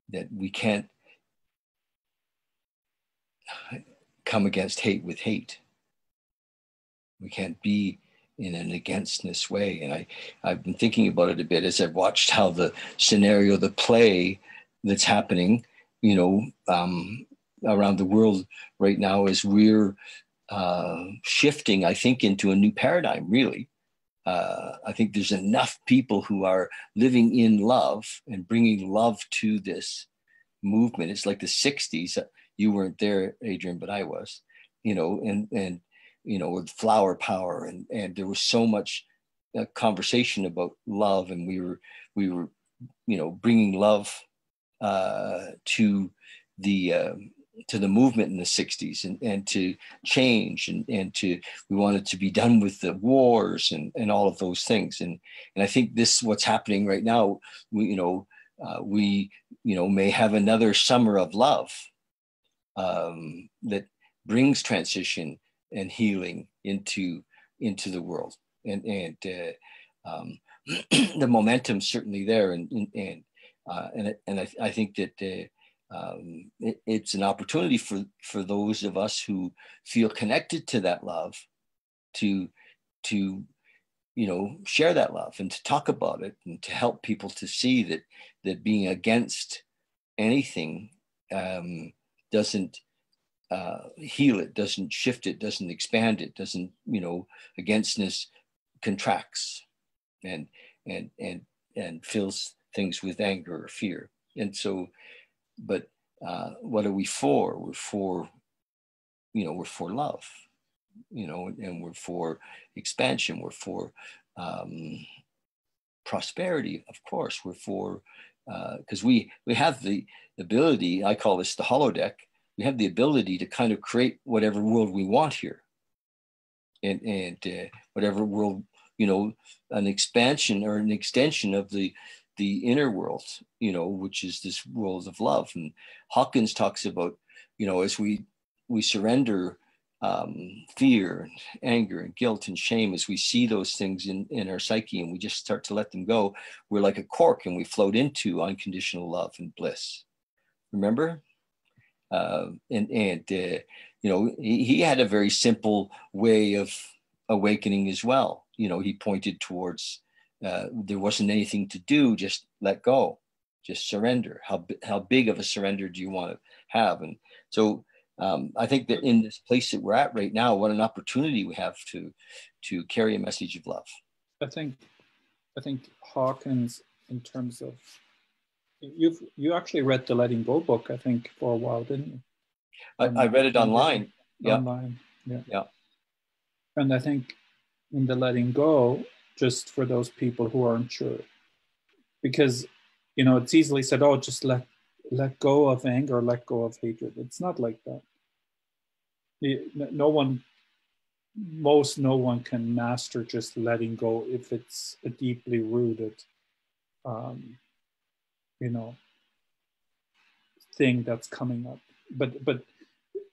that we can't come against hate with hate. We can't be in an againstness way. And I've been thinking about it a bit as I've watched how the scenario, the play that's happening, around the world right now, is we're shifting, I think, into a new paradigm, really. I think there's enough people who are living in love and bringing love to this movement. It's like the 60s. You weren't there, Adrian, but I was, and with flower power, and there was so much conversation about love, and we were bringing love to the movement in the 60s, and to change, and to, we wanted to be done with the wars and all of those things. And I think this, what's happening right now, we may have another summer of love that brings transition and healing into the world. And the momentum's certainly there. And I think that it's an opportunity for those of us who feel connected to that love to share that love and to talk about it and to help people to see that being against anything doesn't heal it, doesn't shift it, doesn't expand it, doesn't, againstness contracts and fills things with anger or fear. And so, but what are we for? We're for love, and we're for expansion. We're for prosperity, of course. We're for, because we have the ability, I call this the holodeck, we have the ability to kind of create whatever world we want here. And whatever world, an expansion or an extension of the inner world, which is this world of love. And Hawkins talks about, as we surrender fear and anger and guilt and shame, as we see those things in our psyche and we just start to let them go, we're like a cork and we float into unconditional love and bliss. Remember? He had a very simple way of awakening as well. He pointed towards there wasn't anything to do, just let go, just surrender. How big of a surrender do you want to have? And so I think that in this place that we're at right now, what an opportunity we have to carry a message of love. I think Hawkins, in terms of, you actually read the Letting Go book, I think, for a while, didn't you? I read it online. Yeah. Online, yeah. Yeah. And I think in the Letting Go, just for those people who aren't sure, because it's easily said, oh, just let go of anger, let go of hatred. It's not like that. No one can master just letting go if it's a deeply rooted thing that's coming up. But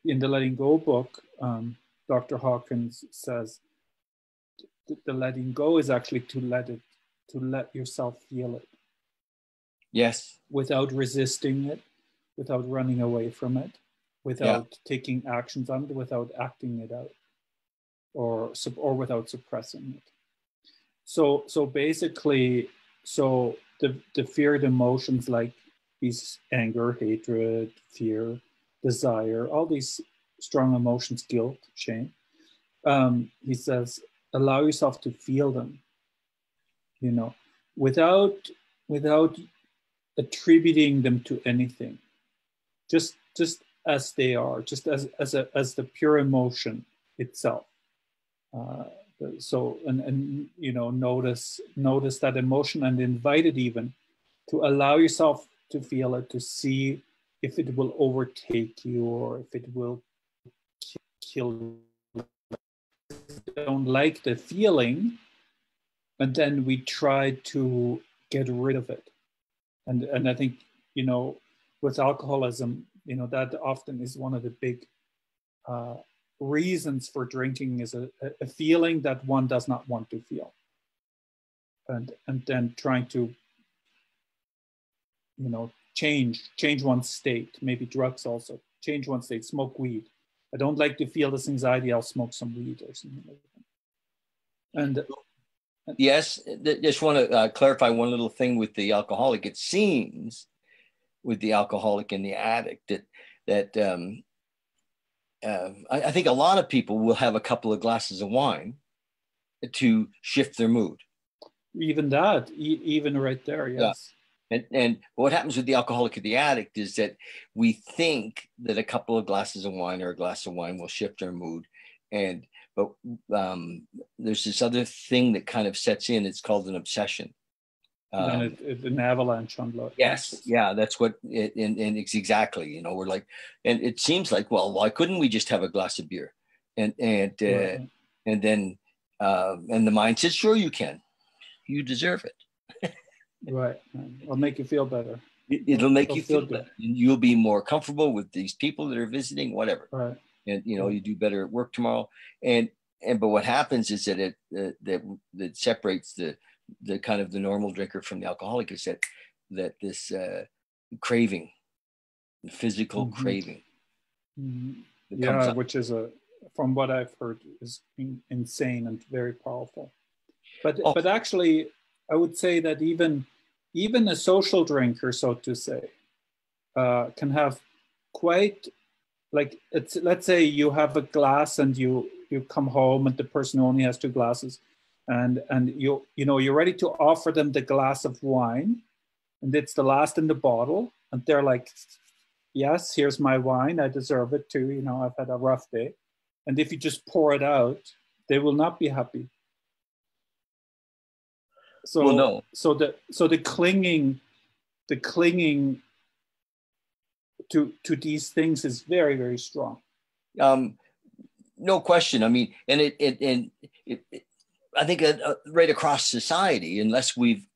in the Letting Go book, Dr. Hawkins says the letting go is actually to let yourself feel it. Yes. Without resisting it, without running away from it, without taking actions on it, without acting it out, or without suppressing it. So basically, the feared emotions like these anger, hatred, fear, desire, all these strong emotions, guilt, shame, he says, allow yourself to feel them, without attributing them to anything, just as they are, just as the pure emotion itself. Notice that emotion and invite it even to allow yourself to feel it, to see if it will overtake you or if it will kill you. Don't like the feeling, and then we try to get rid of it. And I think, with alcoholism, that often is one of the big reasons for drinking, is a feeling that one does not want to feel. And then trying to, change one's state, maybe drugs also, change one's state, smoke weed. I don't like to feel this anxiety, I'll smoke some weed or something like that. And yes, just want to clarify one little thing with the alcoholic. It seems with the alcoholic and the addict that I think a lot of people will have a couple of glasses of wine to shift their mood. Even that, even right there, yes. Yeah. And what happens with the alcoholic and the addict is that we think that a couple of glasses of wine or a glass of wine will shift our mood. But there's this other thing that kind of sets in. It's called an obsession. And an avalanche on blood. Yes. Yeah, that's what it, and it's exactly, we're like, and it seems like, well, why couldn't we just have a glass of beer? And then the mind says, sure, you can. You deserve it. Right. It'll make you feel better. It'll make you feel better. You'll be more comfortable with these people that are visiting, whatever. Right. And you do better at work tomorrow. But what happens is that that separates the kind of the normal drinker from the alcoholic, is that this craving, physical craving. Mm-hmm. Yeah, which is from what I've heard, is insane and very powerful. But actually, I would say that even a social drinker, so to say, can have quite, like, let's say you have a glass and you come home and the person only has 2 glasses, and you're ready to offer them the glass of wine, and it's the last in the bottle, and they're like, yes, here's my wine, I deserve it too, I've had a rough day. And if you just pour it out, they will not be happy. So, well, no. So the clinging to these things is very, very strong. No question. I mean, and it I think right across society, unless we've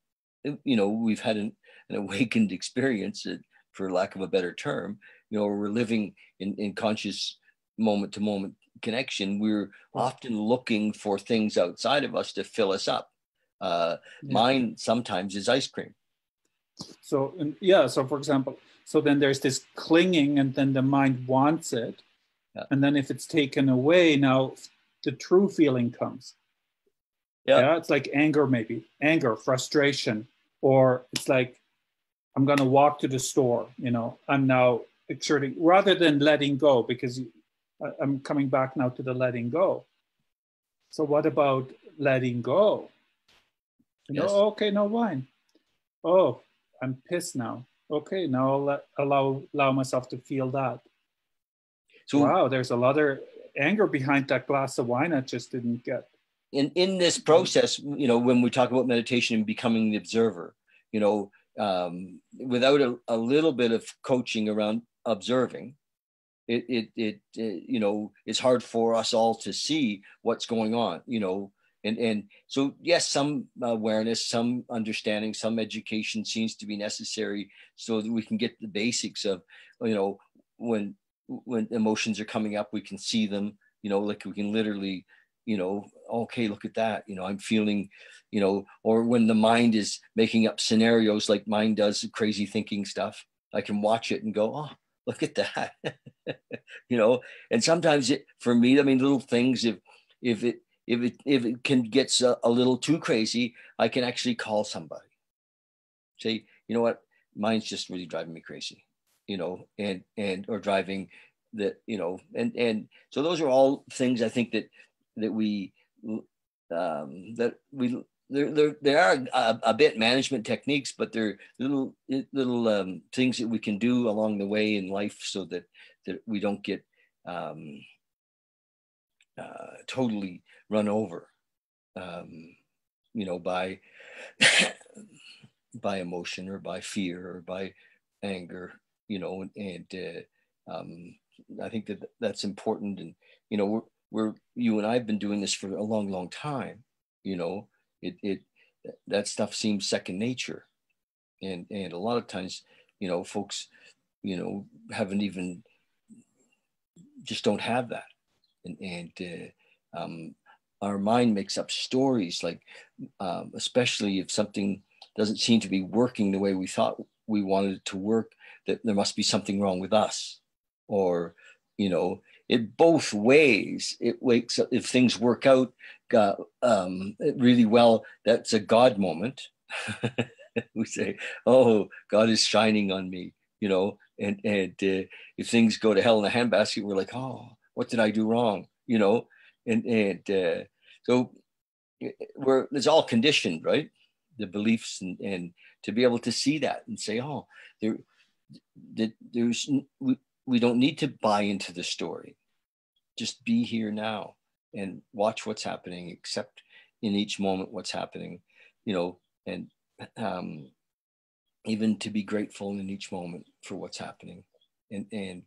had an awakened experience, for lack of a better term, we're living in conscious moment to moment connection. We're often looking for things outside of us to fill us up. Mine sometimes is ice cream. So for example, so then there's this clinging, and then the mind wants it. Yeah. And then if it's taken away, now the true feeling comes. Yeah, it's like anger, frustration, or it's like, I'm going to walk to the store, I'm now exerting, rather than letting go, because I'm coming back now to the letting go. So what about letting go? Okay, no wine. Oh, I'm pissed now. Okay, now I'll allow myself to feel that. So, wow, there's a lot of anger behind that glass of wine I just didn't get. In this process, when we talk about meditation and becoming the observer, without a little bit of coaching around observing, it's hard for us all to see what's going on, and so yes, some awareness, some understanding, some education seems to be necessary so that we can get the basics of, when emotions are coming up, we can see them, like we can literally, okay, look at that, I'm feeling, or when the mind is making up scenarios like mine does, crazy thinking stuff, I can watch it and go, oh, look at that. And sometimes for me, little things, if it can get a little too crazy, I can actually call somebody, say, you know what, mine's just really driving me crazy, and or driving that, and so those are all things I think that we there are a bit management techniques, but they're little things that we can do along the way in life so that we don't get totally run over, by by emotion or by fear or by anger, and I think that's important. And we're you and I've been doing this for a long, long time. That stuff seems second nature, and a lot of times, folks, haven't even, just don't have that, and our mind makes up stories, like especially if something doesn't seem to be working the way we thought we wanted it to work, that there must be something wrong with us, or it both ways. It wakes up, if things work out really well, that's a God moment. We say, oh, God is shining on me, and if things go to hell in a handbasket, we're like, oh, what did I do wrong, and so it's all conditioned, right? The beliefs, and to be able to see that and say, oh, we don't need to buy into the story. Just be here now and watch what's happening, accept in each moment what's happening, and even to be grateful in each moment for what's happening, and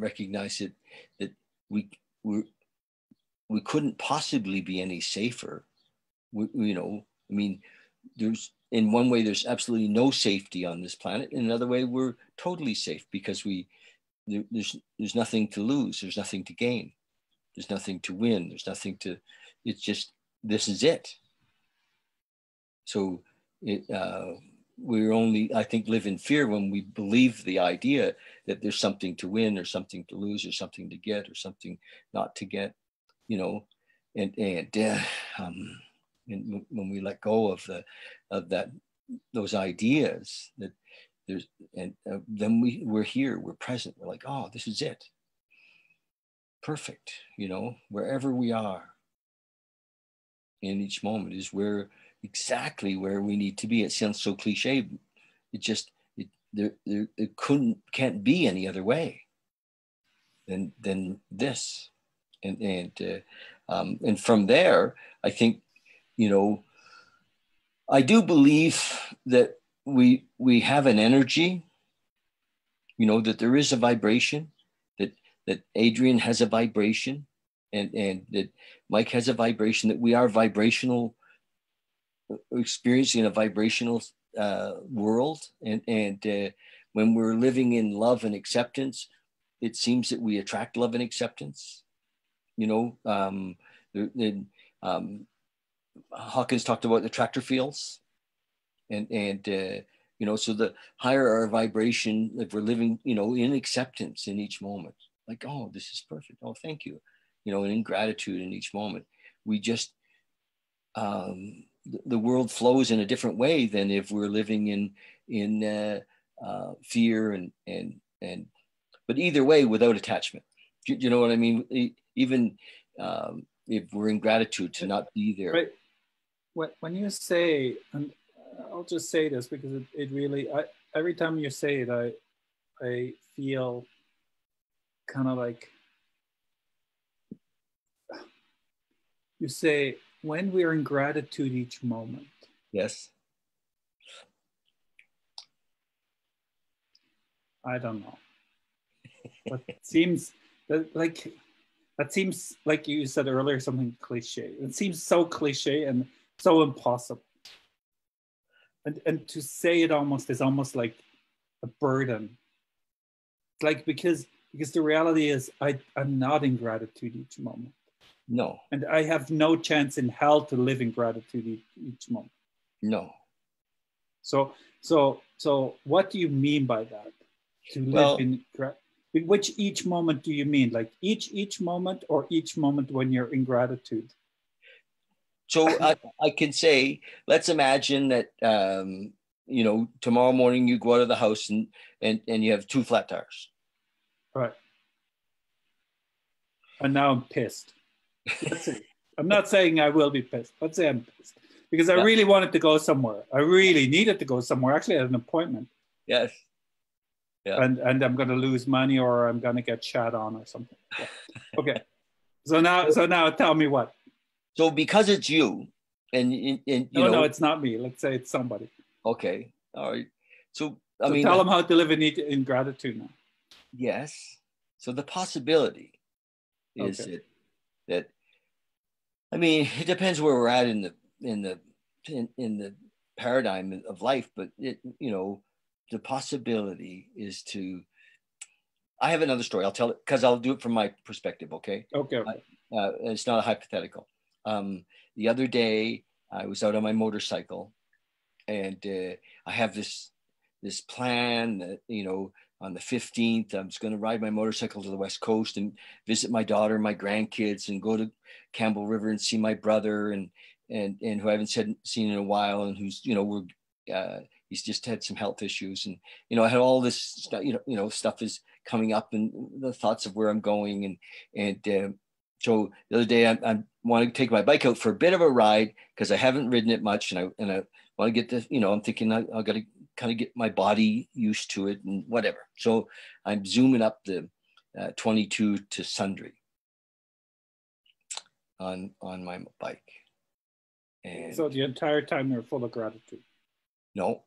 recognize it, that we couldn't possibly be any safer. There's, in one way, there's absolutely no safety on this planet. In another way, we're totally safe, because there's nothing to lose. There's nothing to gain. There's nothing to win. There's nothing to, it's just, this is it. So we're only, I think, live in fear when we believe the idea that there's something to win or something to lose or something to get or something not to get, and when we let go of those ideas, that there's, and then we're here, we're present, we're like, oh, this is it, perfect, wherever we are in each moment is exactly where we need to be. It sounds so cliche. It can't be any other way than this. And from there, I think, I do believe that we have an energy, that there is a vibration, that Adrian has a vibration, and that Mike has a vibration, that we are vibrational, experiencing a vibrational world. And when we're living in love and acceptance, it seems that we attract love and acceptance. Hawkins talked about the attractor fields, and so the higher our vibration, if we're living, in acceptance in each moment, like, oh, this is perfect. Oh, thank you. And in gratitude in each moment, we just, the world flows in a different way than if we're living in fear and but either way, without attachment. Do you know what I mean? Even if we're in gratitude to not be there. Right. When you say, and I'll just say this because it really, every time you say it, I feel kind of like, you say, when we're in gratitude each moment. Yes. I don't know. But it seems like you said earlier, something cliche. It seems so cliche and so impossible. And to say it is almost like a burden. Like because the reality is I'm not in gratitude each moment. No. And I have no chance in hell to live in gratitude each moment. No. So what do you mean by that? To live in gratitude? Which each moment do you mean? Like each moment, or each moment when you're in gratitude? So I can say, let's imagine that, tomorrow morning you go out of the house and you have 2 flat tires. Right. And now I'm pissed. Let's see. I'm not saying I will be pissed. Let's say I'm pissed. Because I really wanted to go somewhere. I really needed to go somewhere. Actually, I had an appointment. Yes. Yeah. And I'm going to lose money, or I'm going to get shot on or something. Yeah. Okay. So now tell me what. So because it's you, and no, it's not me. Let's say it's somebody. Okay. All right. So tell them how to live in gratitude now. Yes. So the possibility is that it depends where we're at in the paradigm of life, but the possibility is to. I have another story. I'll tell it because I'll do it from my perspective. Okay. Okay. It's not a hypothetical. The other day I was out on my motorcycle, and I have this plan that on the 15th I'm just going to ride my motorcycle to the West Coast and visit my daughter and my grandkids, and go to Campbell River and see my brother and who I haven't seen in a while, and who's he's just had some health issues, and I had all this stuff, stuff is coming up, and the thoughts of where I'm going, and so the other day I want to take my bike out for a bit of a ride because I haven't ridden it much, and I want to get this, I'm thinking I got to kind of get my body used to it and whatever. So I'm zooming up the 22 to Sundre on my bike. And so the entire time you're full of gratitude? No,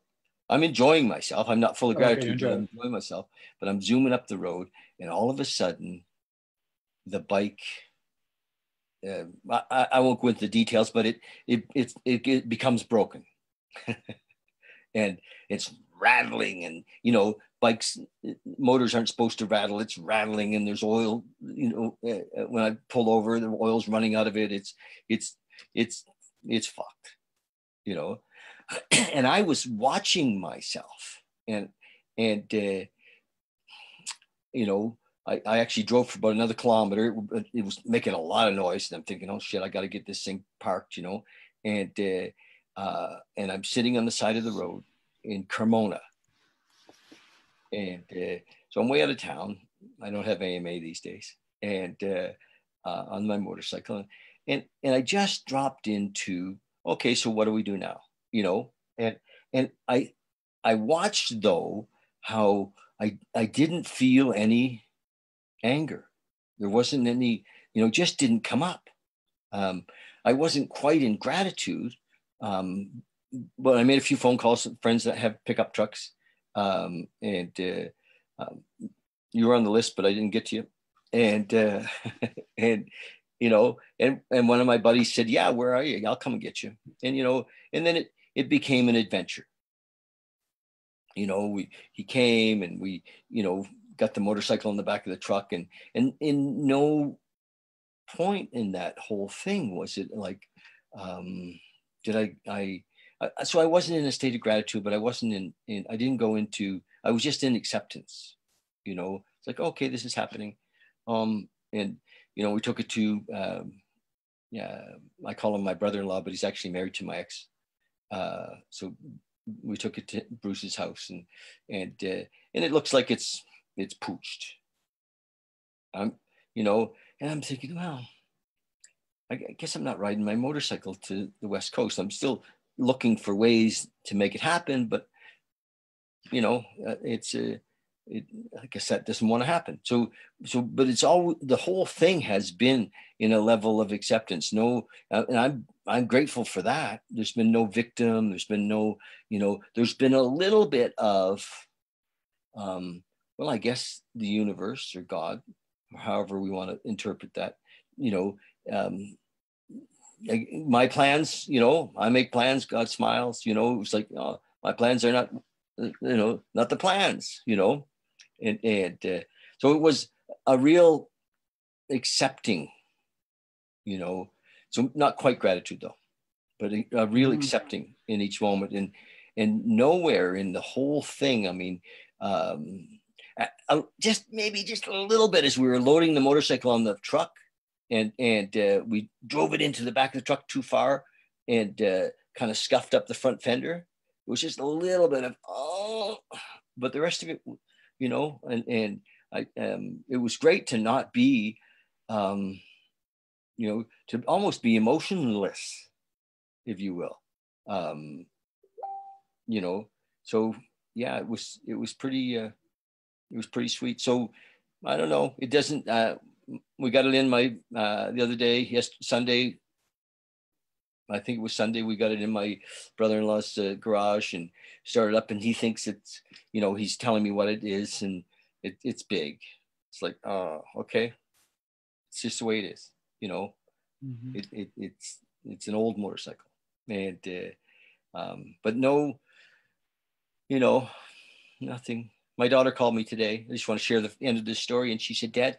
I'm enjoying myself. I'm not full of gratitude, but I'm enjoying myself. But I'm zooming up the road, and all of a sudden, the bike. I won't go into the details, but it becomes broken, and it's rattling, and bikes, motors aren't supposed to rattle. It's rattling, and there's oil. When I pull over, the oil's running out of it. It's fucked, And I was watching myself, and I actually drove for about another kilometer. It was making a lot of noise, and I'm thinking, oh shit, I got to get this thing parked, and I'm sitting on the side of the road in Cremona, and so I'm way out of town. I don't have AMA these days, and on my motorcycle, and I just dropped into, okay, so what do we do now? And I watched though how I didn't feel any anger. There wasn't any, just didn't come up. I wasn't quite in gratitude, but I made a few phone calls to friends that have pickup trucks, and you were on the list, but I didn't get to you. And and and one of my buddies said, "Yeah, where are you? I'll come and get you." And and then it became an adventure. He came and we got the motorcycle in the back of the truck, and in no point in that whole thing was it like, did so I wasn't in a state of gratitude, but I wasn't I didn't go into, I was just in acceptance. It's like, okay, this is happening. And we took it to yeah, I call him my brother-in-law, but he's actually married to my ex. So we took it to Bruce's house, and it looks like it's pooched. And I'm thinking, well, I guess I'm not riding my motorcycle to the West Coast. I'm still looking for ways to make it happen, but it's like I said, doesn't want to happen. So, but it's all, the whole thing has been in a level of acceptance. No, and I'm grateful for that. There's been no victim. There's been no, there's been a little bit of, well, I guess the universe or God, or however we want to interpret that, my plans, I make plans, God smiles, it's like, my plans are not, not the plans, and so it was a real accepting, so not quite gratitude though, but a real accepting in each moment, and nowhere in the whole thing, I mean, just maybe just a little bit as we were loading the motorcycle on the truck, and we drove it into the back of the truck too far, and kind of scuffed up the front fender. It was just a little bit of, but the rest of it, and I, it was great to not be, to almost be emotionless, if you will, so yeah, it was pretty, sweet. So I don't know, it doesn't, we got it in the other day, Sunday, I think it was Sunday, we got it in my brother-in-law's garage and started up, and he thinks it's, he's telling me what it is, and it's big. It's like, oh, okay. It's just the way it is, it's an old motorcycle, and but no, nothing. My daughter called me today. I just want to share the end of this story, and she said, "Dad,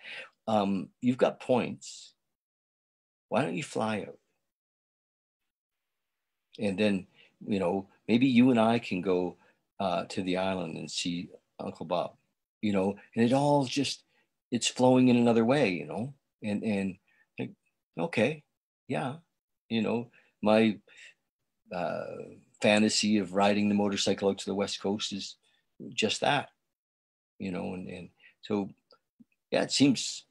you've got points. Why don't you fly out? And then, maybe you and I can go to the island and see Uncle Bob, and it all just, it's flowing in another way, and like, okay, yeah, my fantasy of riding the motorcycle out to the West Coast is just that, and so, yeah, it seems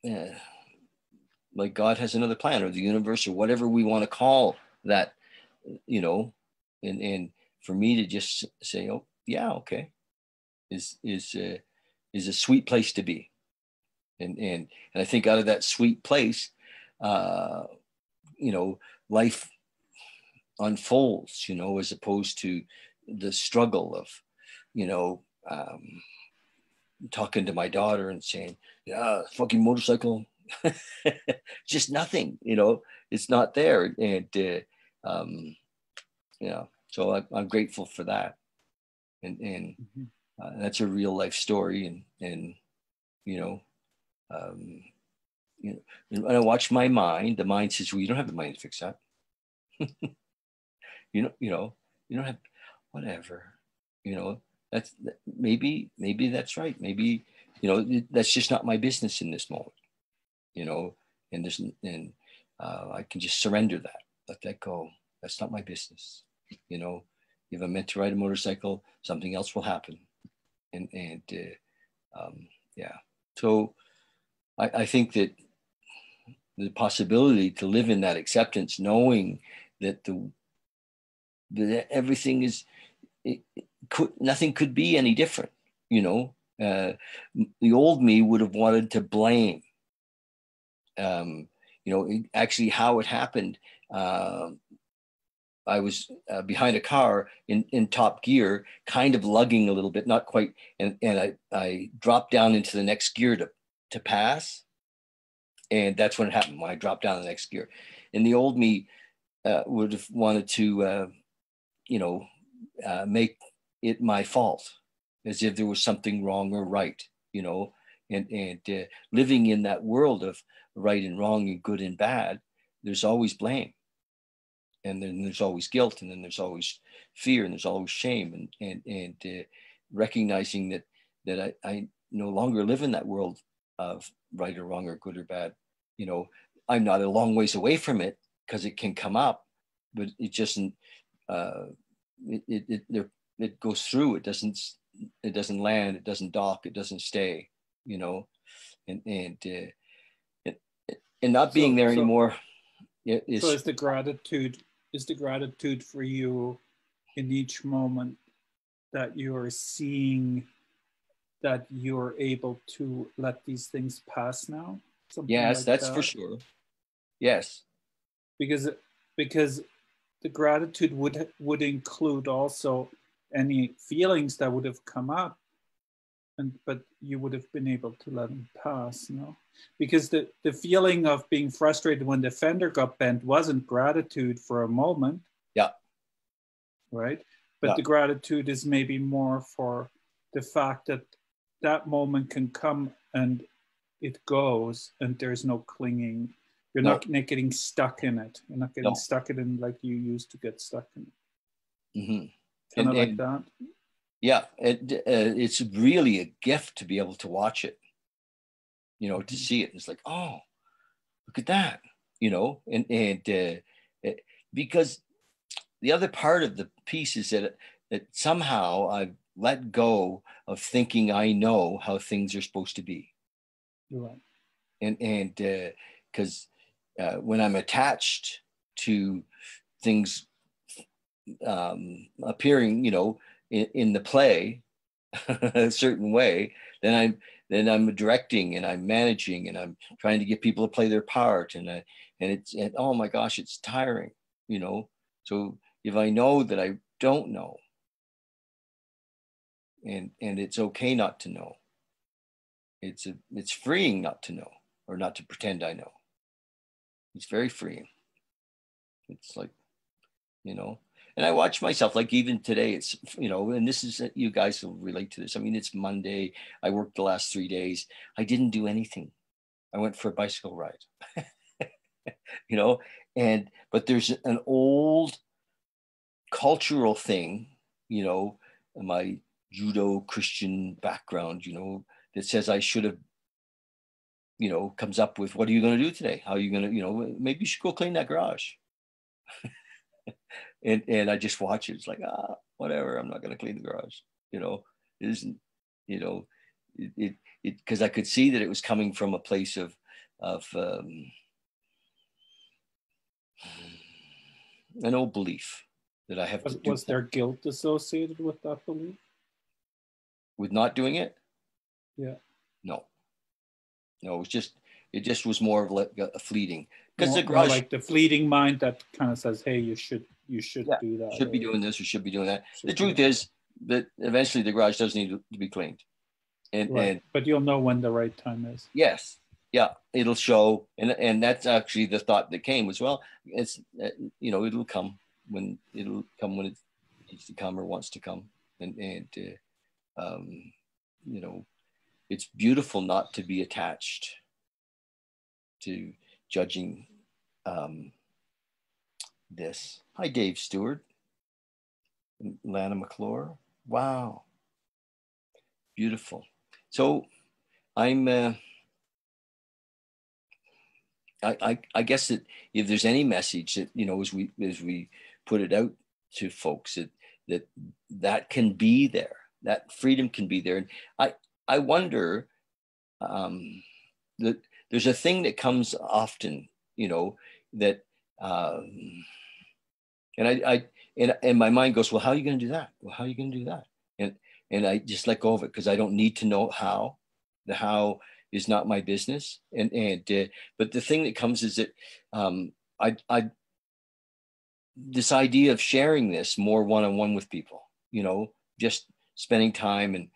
like God has another plan, or the universe, or whatever we want to call that, and for me to just say, oh yeah, okay, is a sweet place to be, and I think out of that sweet place, life unfolds, as opposed to the struggle of, talking to my daughter and saying, yeah, fucking motorcycle, just nothing, it's not there, and so I'm grateful for that, and that's a real life story, and when I watch my mind, the mind says, well, you don't have the mind to fix that. you don't have, whatever, that's maybe that's right. Maybe that's just not my business in this moment, and I can just surrender that, let that go. That's not my business. If I'm meant to ride a motorcycle, something else will happen. Yeah. So I think that the possibility to live in that acceptance, knowing that that everything is, nothing could be any different. The old me would have wanted to blame. Actually, how it happened. I was behind a car in top gear, kind of lugging a little bit, not quite, and I dropped down into the next gear to pass, and that's when it happened. When I dropped down the next gear, and the old me would have wanted to, make it my fault, as if there was something wrong or right, and living in that world of right and wrong and good and bad, there's always blame. And then there's always guilt, and then there's always fear, and there's always shame, and recognizing that I no longer live in that world of right or wrong or good or bad. I'm not a long ways away from it, because it can come up, but it just it goes through. It doesn't land. It doesn't dock. It doesn't stay. And not being there anymore. So is the gratitude for you in each moment that you are seeing that you're able to let these things pass now? Yes, like that's for sure. Yes. Because the gratitude would include also any feelings that would have come up, but you would have been able to let them pass, Because the feeling of being frustrated when the fender got bent wasn't gratitude for a moment. Yeah. Right? But the gratitude is maybe more for the fact that that moment can come and it goes, and there's no clinging. You're not getting stuck in it. You're not getting stuck in it like you used to get stuck in it. Mm-hmm. Kind of like that. Yeah, it's really a gift to be able to watch it, to see it. It's like, oh, look at that, because the other part of the piece is that somehow I've let go of thinking I know how things are supposed to be. Right. And because when I'm attached to things appearing, in the play a certain way, then I'm directing and I'm managing and I'm trying to get people to play their part, and oh my gosh, it's tiring, So if I know that I don't know, and it's okay not to know, it's freeing not to know, or not to pretend I know. It's very freeing. It's like, and I watch myself, like even today, it's, and this is, you guys will relate to this. I mean, it's Monday. I worked the last 3 days. I didn't do anything. I went for a bicycle ride, but there's an old cultural thing, my judo Christian background, that says I should have, comes up with, what are you going to do today? How are you going to, maybe you should go clean that garage. And I just watch it. It's like, whatever. I'm not going to clean the garage. It isn't, it because I could see that it was coming from a place of an old belief that I have to do. Was there guilt associated with that belief? With not doing it? Yeah. No, it just was more of like a fleeting, because the garage, more like the fleeting mind that kind of says, hey, you should do that. Should be doing this or should be doing that. The truth is that eventually the garage does need to be cleaned. But you'll know when the right time is. Yes. Yeah, it'll show. And that's actually the thought that came as well. It's, it'll come when it needs to come or wants to come. It's beautiful not to be attached to judging this. Hi, Dave Stewart. Lana McClure. Wow. Beautiful. So I guess that if there's any message that, you know, as we put it out to folks, that can be there, that freedom can be there. And I wonder that there's a thing that comes often, you know, that and my mind goes, well, how are you going to do that? Well, how are you going to do that? And I just let go of it because I don't need to know how. The how is not my business. But the thing that comes is that I this idea of sharing this more one-on-one with people, you know, just spending time and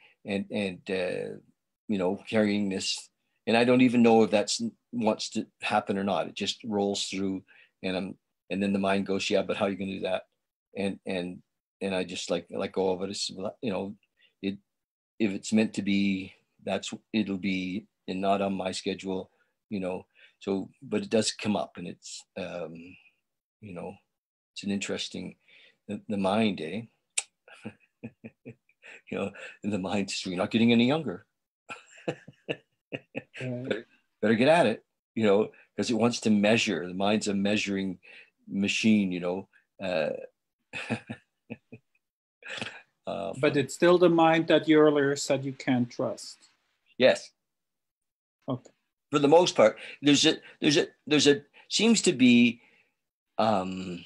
you know, carrying this. And I don't even know if that's wants to happen or not. It just rolls through, and then the mind goes, yeah, but how are you going to do that? And I just like let go of it. It's, you know, if it's meant to be, it'll be, and not on my schedule, you know. So, but it does come up, and it's you know, it's an interesting, the mind, eh? You know, and the mind, you're not getting any younger. better get at it, you know, because it wants to measure. The mind's a measuring machine, you know. But it's still the mind that you earlier said you can't trust. Yes. Okay. For the most part, there's a seems to be a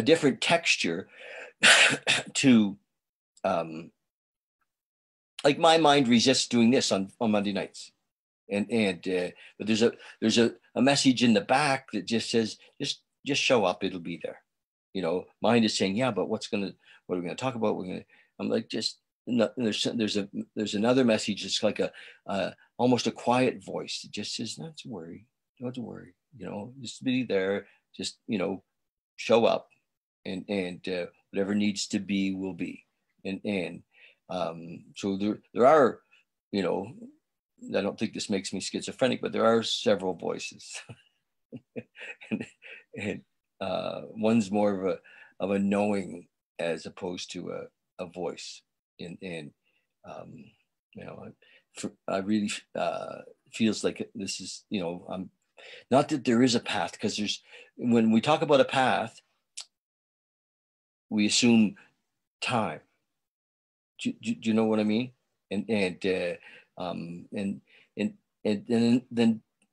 different texture to like my mind resists doing this on Monday nights, but there's a message in the back that just says just show up, it'll be there, you know. Mind is saying, yeah, but what are we going to talk about? I'm like, just no, there's another message. It's like a almost a quiet voice that just says, not to worry, you know, just be there, just, you know, show up, and whatever needs to be will be. And so there are, you know, I don't think this makes me schizophrenic, but there are several voices. and one's more of a knowing as opposed to a voice. And you know, I really feels like this is, you know, not that there is a path, because when we talk about a path, we assume time. Do you know what I mean? And then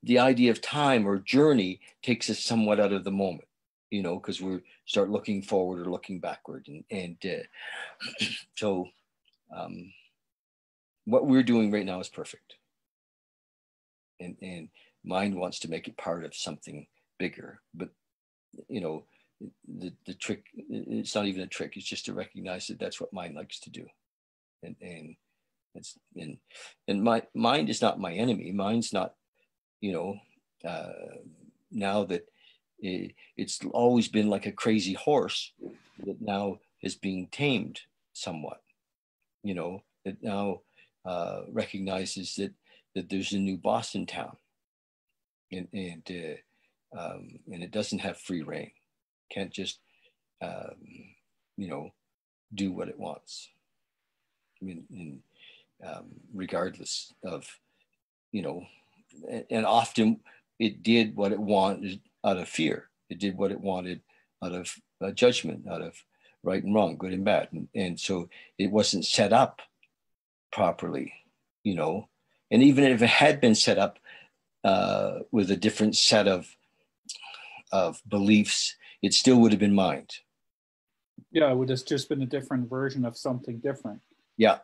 the idea of time or journey takes us somewhat out of the moment, you know, because we start looking forward or looking backward, and so what we're doing right now is perfect, and mind wants to make it part of something bigger, but you know, the trick, it's not even a trick, it's just to recognize that that's what mind likes to do. And it's and my mind is not my enemy. Mind's not, you know, now that it's always been like a crazy horse that now is being tamed somewhat, you know, that now recognizes that there's a new boss in town, and it doesn't have free reign, can't just you know, do what it wants. I mean, regardless of, you know, and often it did what it wanted out of fear. It did what it wanted out of judgment, out of right and wrong, good and bad. And so it wasn't set up properly, you know. And even if it had been set up with a different set of beliefs, it still would have been mind. Yeah, it would have just been a different version of something different. Yeah.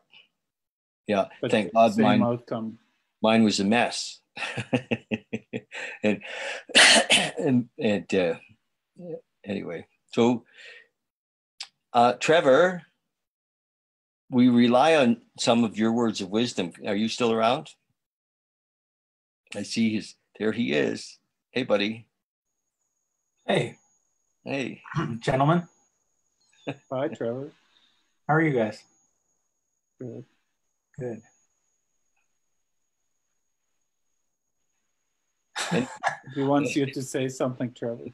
Yeah. But thank God same outcome. Mine was a mess. and anyway, so Trevor, we rely on some of your words of wisdom. Are you still around? I see there he is. Hey, buddy. Hey. Hey. Gentlemen. Hi, Trevor. How are you guys? Good. Good. He wants you to say something, Trevor.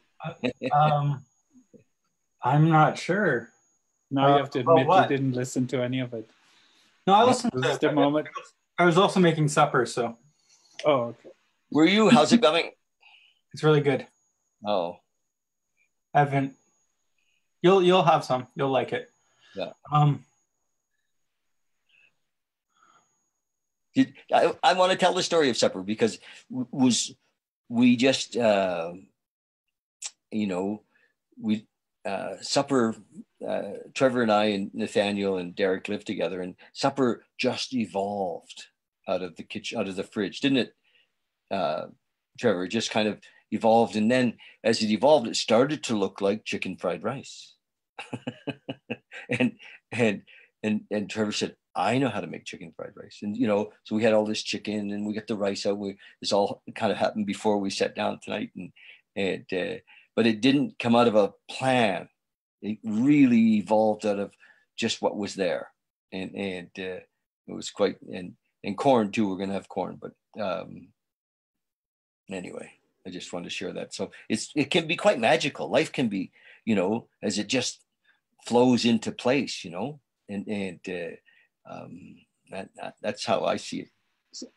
I'm not sure. Now you have to admit you didn't listen to any of it. No, I listened to it. The moment. I was also making supper, so. Oh, okay. Were you? How's it going? It's really good. Oh, Evan, you'll have some. You'll like it. yeah. I want to tell the story of supper because we just we supper. Trevor and I and Nathaniel and Derek lived together, and supper just evolved out of the kitchen, out of the fridge, didn't it? Trevor, just kind of evolved, and then as it evolved, it started to look like chicken fried rice. and and Trevor said, I know how to make chicken fried rice. And so we had all this chicken and we got the rice out. This all kind of happened before we sat down tonight, and but it didn't come out of a plan. It really evolved out of just what was there, and it was quite, and corn too. We're gonna have corn, but anyway, I just wanted to share that. So it can be quite magical. Life can be, as it just flows into place, and that's how I see it.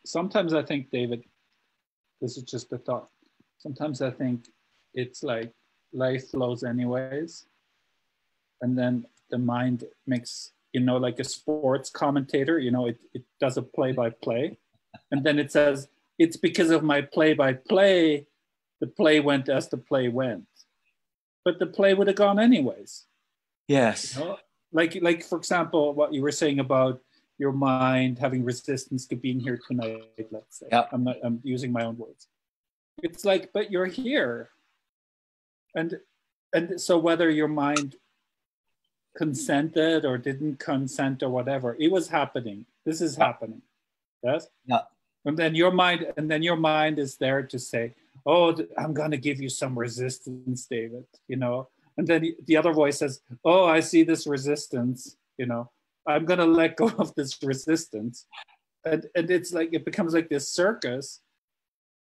Sometimes I think, David, this is just a thought. Sometimes I think it's like life flows anyways, and then the mind makes, like a sports commentator, it does a play-by-play, and then it says, it's because of my play-by-play, the play went as the play went. But the play would have gone anyways. Yes. Like for example, what you were saying about your mind having resistance to being here tonight, let's say. Yep. I'm using my own words. It's like, but you're here. And so whether your mind consented or didn't consent or whatever, it was happening. This is happening. Yes? Yeah. And then your mind is there to say, oh, I'm going to give you some resistance, David, And then the other voice says, oh, I see this resistance, I'm going to let go of this resistance. And it's like, it becomes like this circus.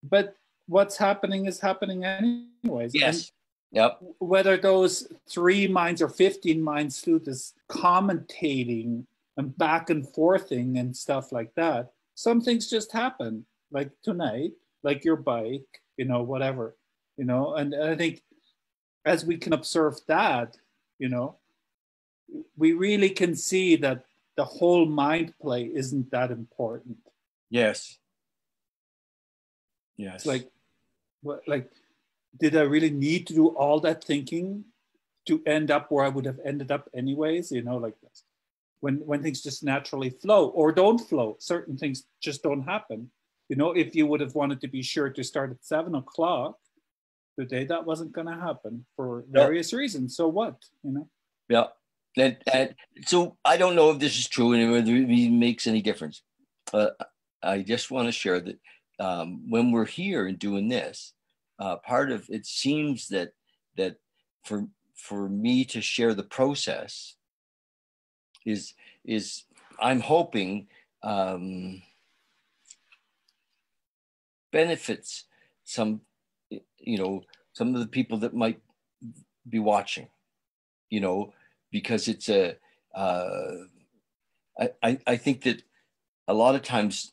But what's happening is happening anyways. Yes. And yep. Whether those 3 minds or 15 minds do this commentating and back and forthing and stuff like that, some things just happen, like tonight, like your bike, whatever, and I think as we can observe that, we really can see that the whole mind play isn't that important. Yes. Yes. It's like, did I really need to do all that thinking to end up where I would have ended up anyways, like this? When things just naturally flow or don't flow, certain things just don't happen. If you would have wanted to be sure to start at 7 o'clock today, that wasn't going to happen for various reasons. So what, Yeah. And so I don't know if this is true and whether it makes any difference. I just want to share that when we're here and doing this, part of it seems that for me to share the process is I'm hoping benefits some of the people that might be watching, because it's I think that a lot of times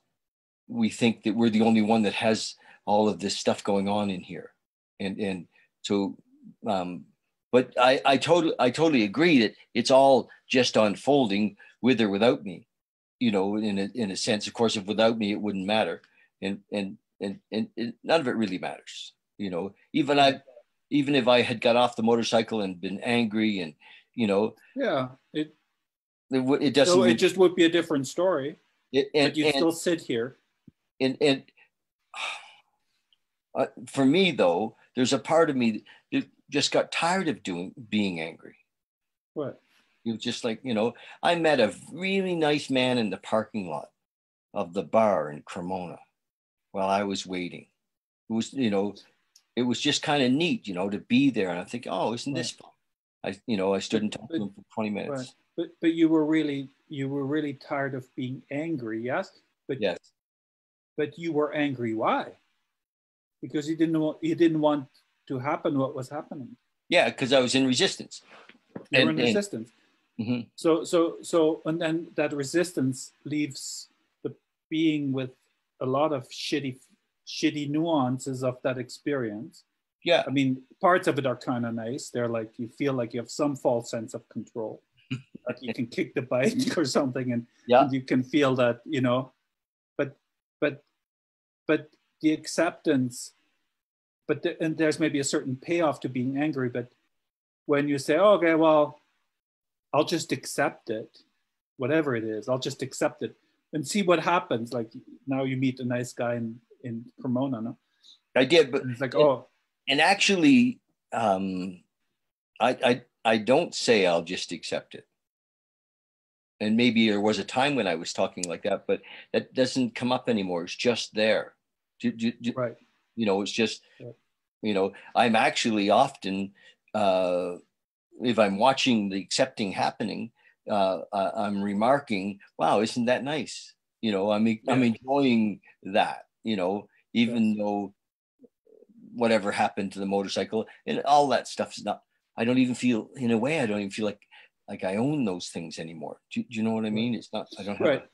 we think that we're the only one that has all of this stuff going on in here, and so but I totally agree that it's all just unfolding with or without me, in a sense. Of course, if without me it wouldn't matter, and none of it really matters, even if I had got off the motorcycle and been angry and it doesn't. So it just would be a different story. But you'd still sit here. And for me, though, there's a part of me that just got tired of being angry. What? You just like, I met a really nice man in the parking lot of the bar in Cremona while I was waiting. It was, it was just kind of neat, to be there. And I think, oh, isn't this fun? I stood and talked to him for 20 minutes. Right. But you were really tired of being angry, yes? But yes. But you were angry. Why? Because you didn't want to happen what was happening. Yeah, because I was in resistance. You were in resistance. Mm-hmm. So, and then that resistance leaves the being with a lot of shitty shitty nuances of that experience. Yeah. I mean, parts of it are kind of nice. They're like, you feel like you have some false sense of control. Like you can kick the bike or something, and you can feel that, you know, but the acceptance, and there's maybe a certain payoff to being angry, but when you say, oh, okay, well, I'll just accept it, whatever it is, I'll just accept it and see what happens. Like now you meet a nice guy in Cremona, no? I did, but and it's like, and actually, I don't say I'll just accept it. And maybe there was a time when I was talking like that, but that doesn't come up anymore. It's just there. Right. You know, it's just, you know, I'm actually often, if I'm watching the accepting happening, I'm remarking, wow, isn't that nice? You know, I'm enjoying that, you know, even though whatever happened to the motorcycle and all that stuff is not, I don't even feel, in a way, I don't even feel like I own those things anymore. Do you know what I mean? It's not, I don't have right.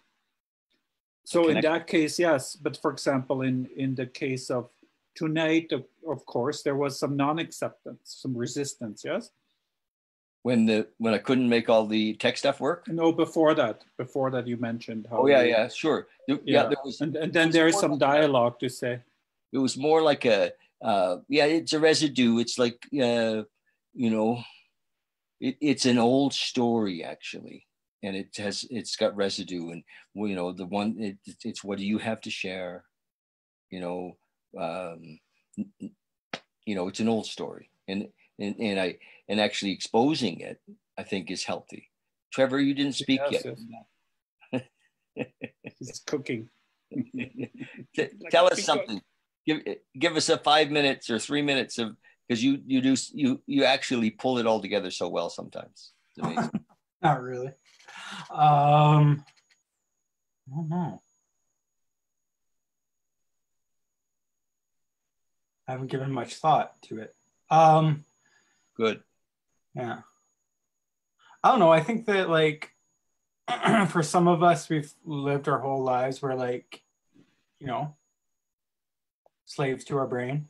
So in that case, yes. But for example, in the case of tonight, of course, there was some non-acceptance, some resistance, yes? When I couldn't make all the tech stuff work? No, before that you mentioned how. Oh yeah, sure. There was, and then there is some dialogue to say. It was more like a, it's a residue. It's like, you know, it's an old story actually. And it's got residue, and you know, it's what do you have to share? You know, it's an old story, and actually exposing it, I think, is healthy. Trevor, you didn't speak yet. He's cooking. Tell us something. Give us a 5 minutes or 3 minutes of, because you actually pull it all together so well sometimes. It's amazing. Not really. I don't know. I haven't given much thought to it. Good. Yeah. I don't know. I think that, like, for some of us, we've lived our whole lives, we're like, you know, slaves to our brain.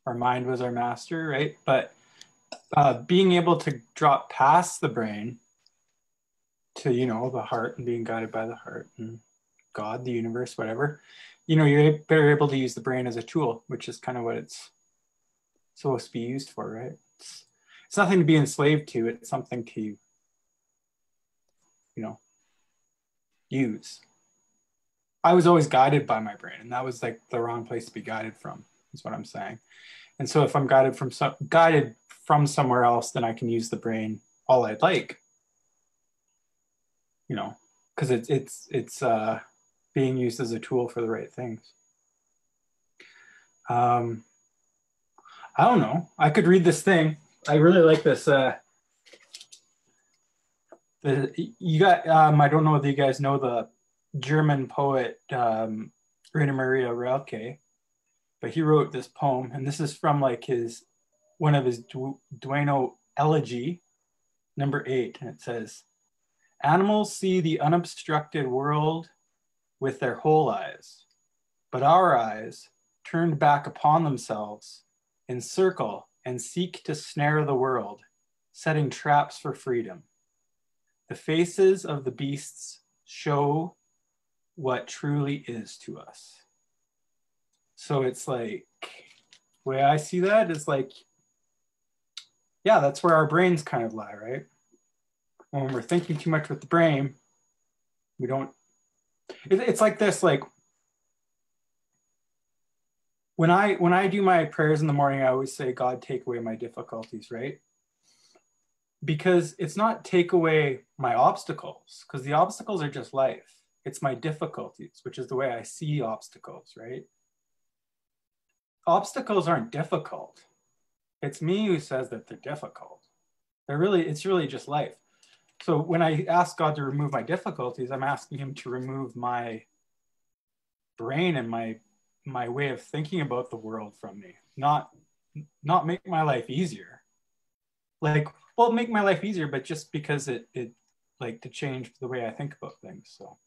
Our mind was our master, right? But being able to drop past the brain to, you know, the heart and being guided by the heart and God, the universe, whatever, you know, you're better able to use the brain as a tool, which is kind of what it's supposed to be used for, right? It's nothing to be enslaved to. It's something to, you know, use. I was always guided by my brain, and that was like the wrong place to be guided from, is what I'm saying. And so if I'm guided from somewhere else, then I can use the brain all I'd like, you know, because it's being used as a tool for the right things. I don't know. I could read this thing. I really like this. You got. I don't know whether you guys know the German poet Rainer Maria Rilke, but he wrote this poem, and this is from like one of his Duino elegy, number 8, and it says, "Animals see the unobstructed world with their whole eyes, but our eyes, turned back upon themselves, encircle and seek to snare the world, setting traps for freedom. The faces of the beasts show what truly is to us." So it's like, the way I see that is like, yeah, that's where our brains kind of lie, right? When we're thinking too much with the brain, we don't, it's like this, like, when I do my prayers in the morning, I always say, God, take away my difficulties, right? Because it's not take away my obstacles, because the obstacles are just life. It's my difficulties, which is the way I see obstacles, right? Obstacles aren't difficult. It's me who says that they're difficult. It's really just life. So when I ask God to remove my difficulties, I'm asking him to remove my brain and my way of thinking about the world from me, not make my life easier. Like, well, make my life easier, but just because it like to change the way I think about things. So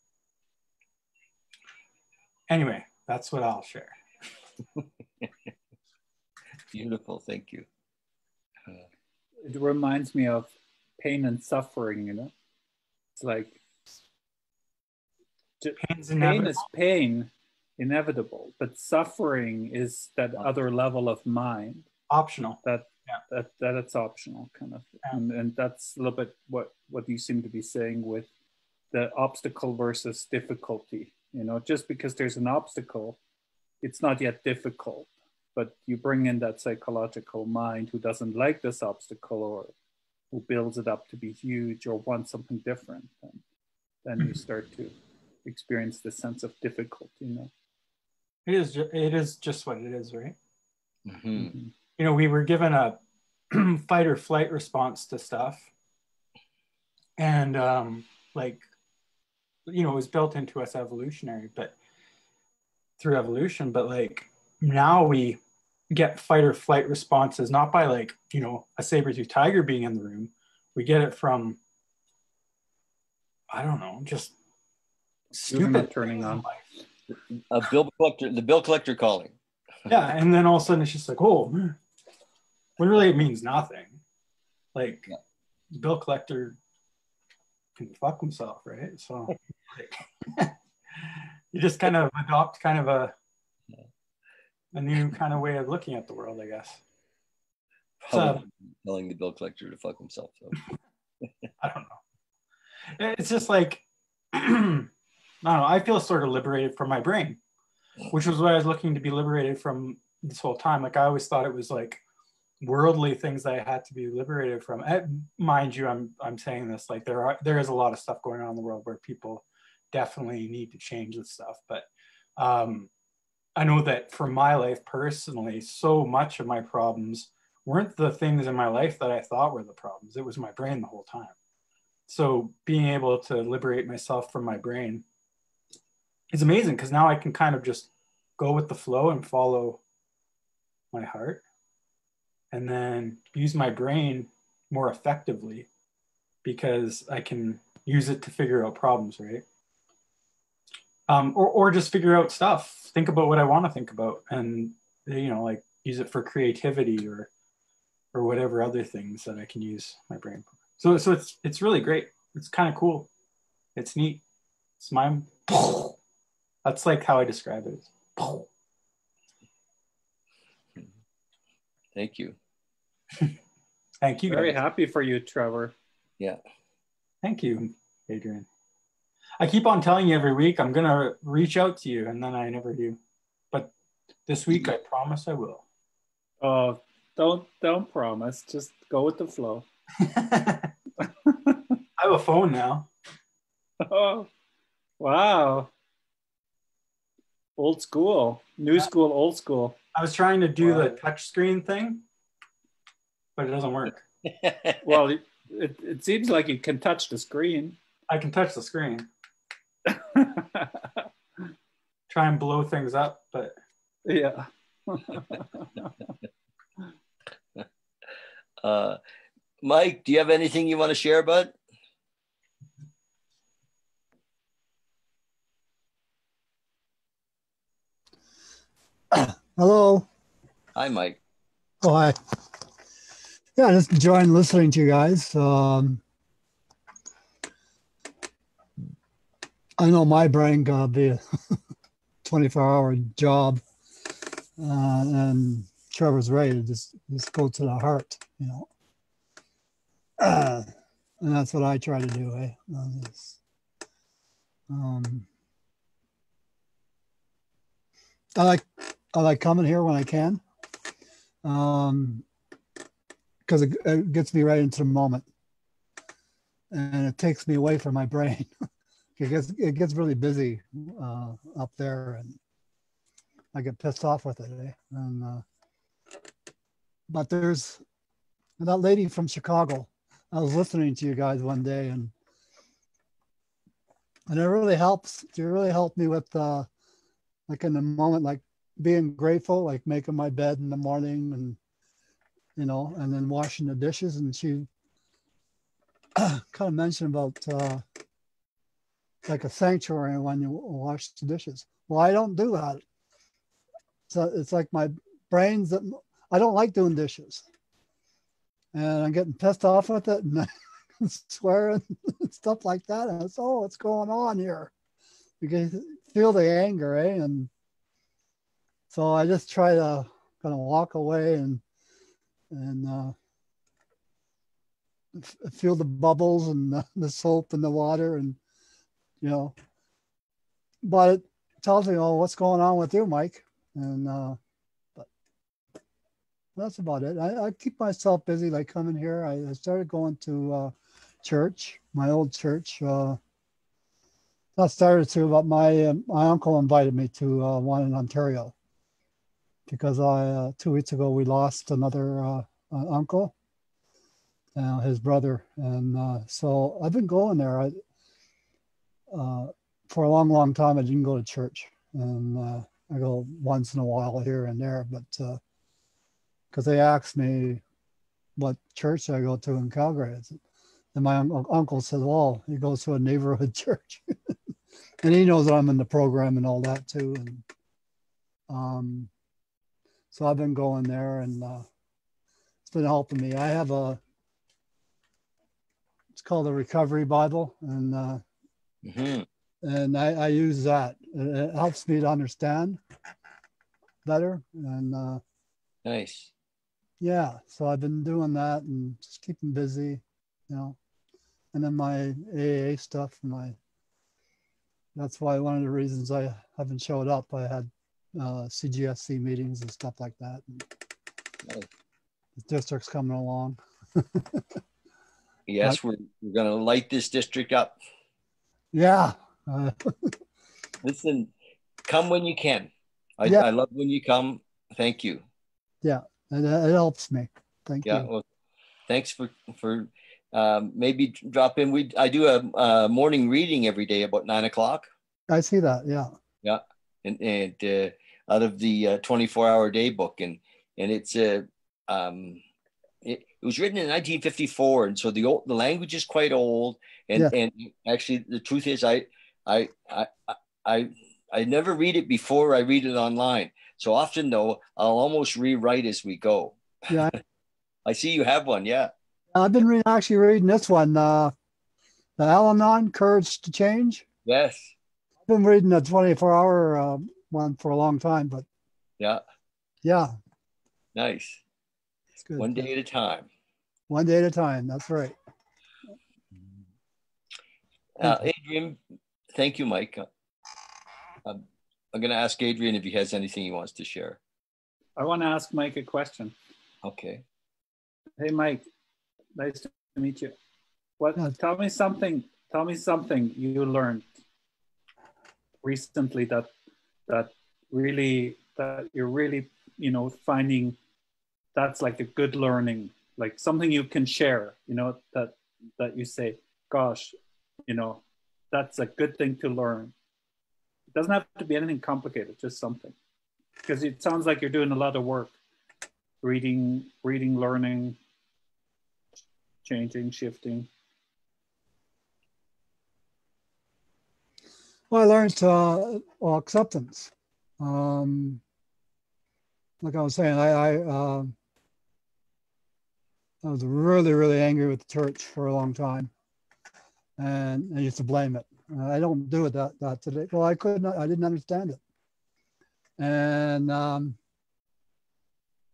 anyway, that's what I'll share. Beautiful. Thank you. It reminds me of pain and suffering, you know? It's like pain is pain, inevitable, but suffering is that other level of mind. Optional. That it's optional, kind of. Yeah. And that's a little bit what you seem to be saying with the obstacle versus difficulty. You know, just because there's an obstacle, it's not yet difficult, but you bring in that psychological mind who doesn't like this obstacle or who builds it up to be huge or wants something different. And then you start to experience this sense of difficulty, you know. It is just what it is, right? Mm-hmm. You know, we were given a fight or flight response to stuff. And like, you know, it was built into us evolutionary, but through evolution, but like now we get fight or flight responses, not by like, you know, a saber-toothed tiger being in the room. We get it from, I don't know, just stupid turning on. The bill collector calling. Yeah, and then all of a sudden it's just like, oh, when really it means nothing. Like, the bill collector can fuck himself, right? So like, you just kind of adopt kind of a new kind of way of looking at the world, I guess. Probably telling the bill collector to fuck himself. So. I don't know. It's just like, I don't know, I feel sort of liberated from my brain, which was what I was looking to be liberated from this whole time. Like, I always thought it was like worldly things that I had to be liberated from. Mind you, I'm saying this like there is a lot of stuff going on in the world where people definitely need to change this stuff. But I know that for my life personally, so much of my problems weren't the things in my life that I thought were the problems. It was my brain the whole time. So being able to liberate myself from my brain is amazing, because now I can kind of just go with the flow and follow my heart, and then use my brain more effectively because I can use it to figure out problems, right? Or just figure out stuff, think about what I want to think about, and, you know, like use it for creativity or whatever other things that I can use my brain for. So it's really great. It's kind of cool. It's neat. It's my, that's like how I describe it. Thank you. Thank you. Very happy for you, Trevor. Yeah. Thank you, Adrian. I keep on telling you every week I'm going to reach out to you, and then I never do. But this week, I promise I will. Oh, don't promise. Just go with the flow. I have a phone now. Oh, wow. Old school. New school, old school. I was trying to do the touch screen thing, but it doesn't work. Well, it seems like you can touch the screen. I can touch the screen. Try and blow things up, but yeah. Mike, do you have anything you want to share, bud? Hello. Hi, Mike. Oh, hi. Yeah, just enjoying listening to you guys. I know my brain gotta be a 24-hour job, and Trevor's right. Just go to the heart, you know. And that's what I try to do. I like coming here when I can, because it gets me right into the moment, and it takes me away from my brain. It gets really busy up there, and I get pissed off with it. But there's that lady from Chicago. I was listening to you guys one day, and it really helps. It really helped me with like in the moment, like being grateful, like making my bed in the morning, and you know, and then washing the dishes. And she kind of mentioned about like a sanctuary when you wash the dishes. Well, I don't do that. So it's like my brain's that I don't like doing dishes, and I'm getting pissed off with it and swearing and stuff like that. And it's, oh, what's going on here? You can feel the anger, eh? And so I just try to kind of walk away and feel the bubbles and the soap and the water, and you know, but it tells me, oh, what's going on with you, Mike? And but that's about it. I keep myself busy, like coming here. I started going to church, my old church. Not started to, but my uncle invited me to one in Ontario, because 2 weeks ago we lost another uncle, his brother, and so I've been going there. For a long, long time I didn't go to church, and I go once in a while here and there, but because they asked me what church I go to in Calgary, and my uncle said, well, he goes to a neighborhood church. And he knows that I'm in the program and all that too. And so I've been going there, and it's been helping me. I have it's called a Recovery Bible, and and I use that. It helps me to understand better. And Nice. yeah, so I've been doing that and just keeping busy, you know. And then my AA stuff, that's why one of the reasons I haven't showed up. I had CGSC meetings and stuff like that. And Nice. the district's coming along. Yes, we're going to light this district up. Yeah. Listen, come when you can. I love when you come. Thank you. Yeah, it helps me. Thank you. Well, thanks for maybe drop in. I do a morning reading every day about 9 o'clock. I see that. Yeah. Yeah, and out of the 24-hour day book, and it's it was written in 1954, and so the language is quite old. And actually, the truth is, I never read it before I read it online. So often, though, I'll almost rewrite as we go. Yeah. I see you have one. Yeah. I've been actually reading this one, the Al-Anon, Courage to Change. Yes. I've been reading the 24-hour one for a long time, but yeah. Nice. It's good. One day at a time. One day at a time. That's right. Adrian, thank you, Mike. I'm going to ask Adrian if he has anything he wants to share. I want to ask Mike a question. Okay. Hey, Mike. Nice to meet you. Tell me something you learned recently that you're really, finding that's like a good learning, like something you can share, that you say, gosh, that's a good thing to learn. It doesn't have to be anything complicated, just something. Because it sounds like you're doing a lot of work, reading, learning, changing, shifting. Well, I learned acceptance. Like I was saying, I was really, really angry with the church for a long time, and I used to blame it. I don't do it that today. Well, I didn't understand it. And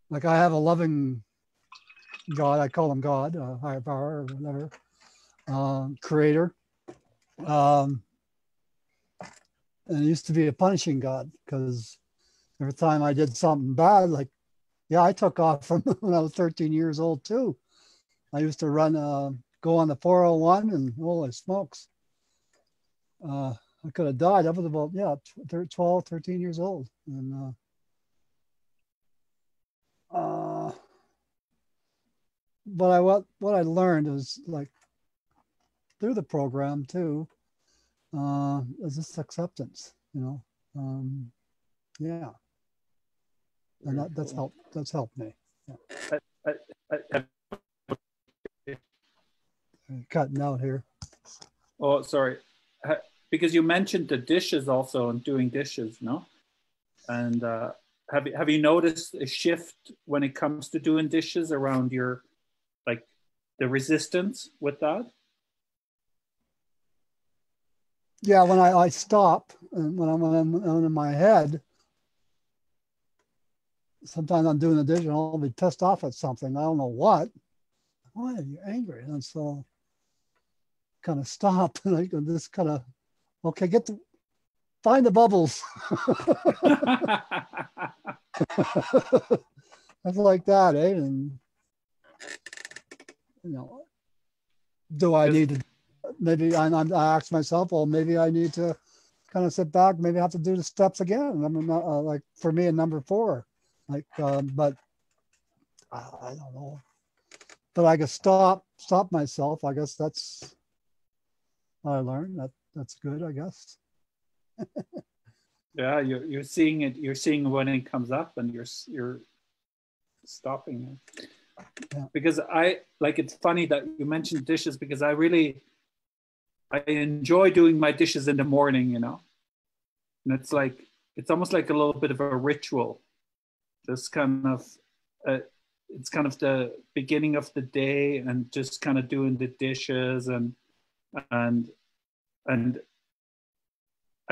like I have a loving God, I call him God, higher power or whatever, creator. And it used to be a punishing God, because every time I did something bad, like, I took off from when I was 13 years old too. I used to go on the 401, and holy smokes, I could have died. I was about 12, 13 years old. And but what I learned is, like, through the program too, is this acceptance, and that's helped me. Cutting out here. Oh, sorry. Because you mentioned the dishes also, and doing dishes, no? And have you noticed a shift when it comes to doing dishes around your, like, the resistance with that? Yeah, when I stop and when I'm in my head, sometimes I'm doing the dish and I'll be pissed off at something. I don't know what. Why are you angry? And so kind of stop and I just kind of, okay, find the bubbles. That's like that, eh? And you know, do I need to? Maybe I ask myself, well, maybe I need to kind of sit back. Maybe I have to do the steps again. I mean, like for me in number 4, like, but I don't know. But I can stop myself. I guess that's what I learned. That's good, I guess. Yeah, you're seeing it. You're seeing when it comes up, and you're stopping it. Yeah. Because it's funny that you mentioned dishes, because I enjoy doing my dishes in the morning, you know, and it's almost like a little bit of a ritual. This kind of it's kind of the beginning of the day, and just kind of doing the dishes and I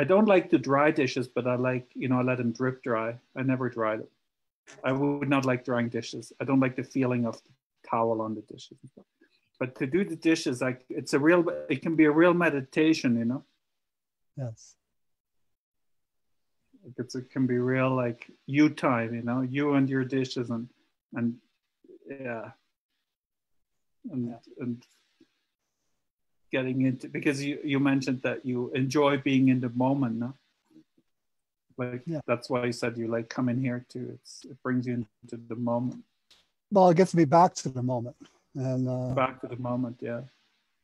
don't like the dry dishes, but I like, you know, I let them drip dry. I never dry them. I would not like drying dishes. I don't like the feeling of the towel on the dishes. But to do the dishes, like, it can be a real meditation, you know? Yes. It can be real, like, you time, you know, you and your dishes and yeah. And getting into, because you mentioned that you enjoy being in the moment, no? Like, yeah. That's why you said you like coming here too. It brings you into the moment. Well, it gets me back to the moment, and back to the moment, yeah.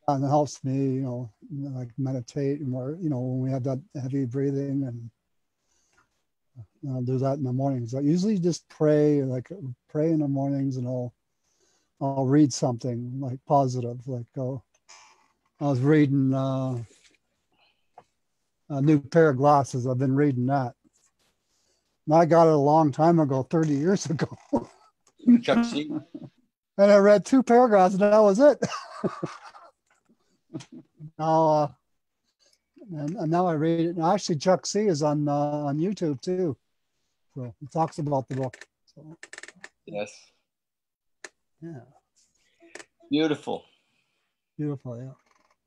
And it helps me, you know, like meditate, and where, you know, when we have that heavy breathing, and I'll do that in the mornings. I usually just pray in the mornings, and I'll read something like positive, like I was reading a new pair of glasses. I've been reading that. And I got it a long time ago, 30 years ago. Chuck C. And I read 2 paragraphs, and that was it. Now, and now I read it. And actually, Chuck C is on YouTube too. So he talks about the book. So. Yes. Yeah. Beautiful. Beautiful, yeah.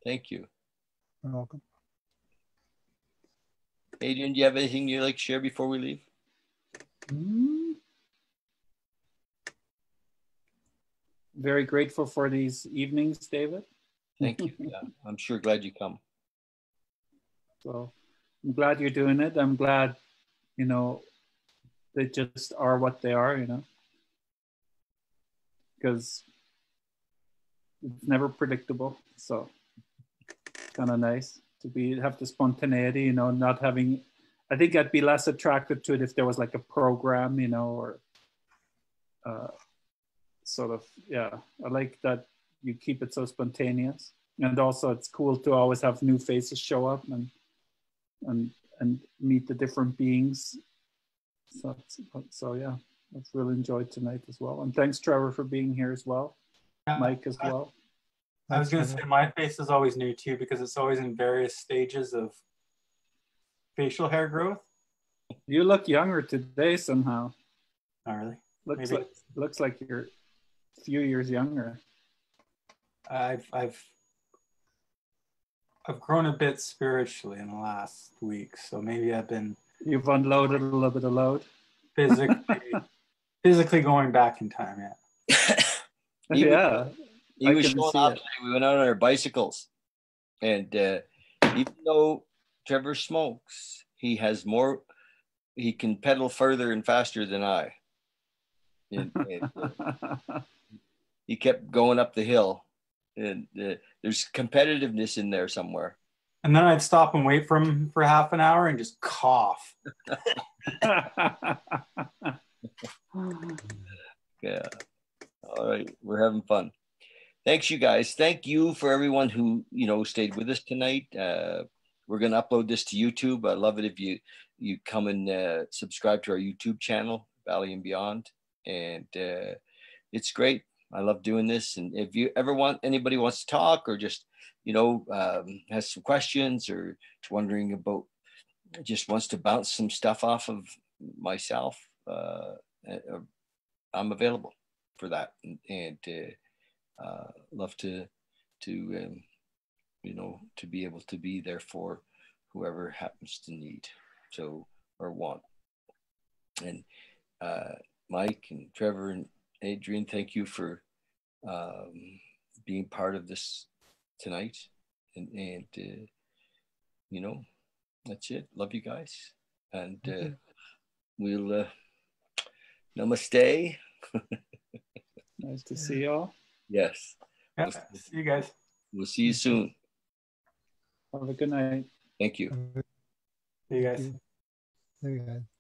Thank you. You're welcome. Adrian, do you have anything you'd like to share before we leave? Very grateful for these evenings, David. Thank you. Yeah, I'm sure glad you come. So I'm glad you're doing it. I'm glad, you know, they just are what they are, you know, because it's never predictable. So kind of nice to have the spontaneity, you know, not having, I think I'd be less attracted to it if there was like a program, you know, or sort of, yeah, I like that you keep it so spontaneous. And also it's cool to always have new faces show up and meet the different beings. So yeah, I've really enjoyed tonight as well. And thanks, Trevor, for being here as well. Mike as well. I was going to say my face is always new too, because it's always in various stages of facial hair growth. You look younger today somehow. Not really. Looks like you're a few years younger. I've grown a bit spiritually in the last week, so maybe you've unloaded a little bit of load. Physically going back in time, yeah. Yeah. He was showing off today. We went out on our bicycles, and even though Trevor smokes, he can pedal further and faster than I. And he kept going up the hill, and there's competitiveness in there somewhere. And then I'd stop and wait for him for half an hour and just cough. Yeah. All right. We're having fun. Thanks, you guys. Thank you for everyone who, you know, stayed with us tonight. We're we're going to upload this to YouTube. I love it if you come and subscribe to our YouTube channel, Bali and Beyond. And it's great. I love doing this. And if you ever anybody wants to talk, or just, has some questions, or wondering about, just wants to bounce some stuff off of myself, I'm available for that. And love to be able to be there for whoever happens to need, or want. And Mike and Trevor and Adrian, thank you for being part of this tonight. And that's it. Love you guys. And we'll namaste. Nice to see y'all. Yes. Yeah, see you guys. We'll see you soon. Have a good night. Thank you. See you guys. See you guys.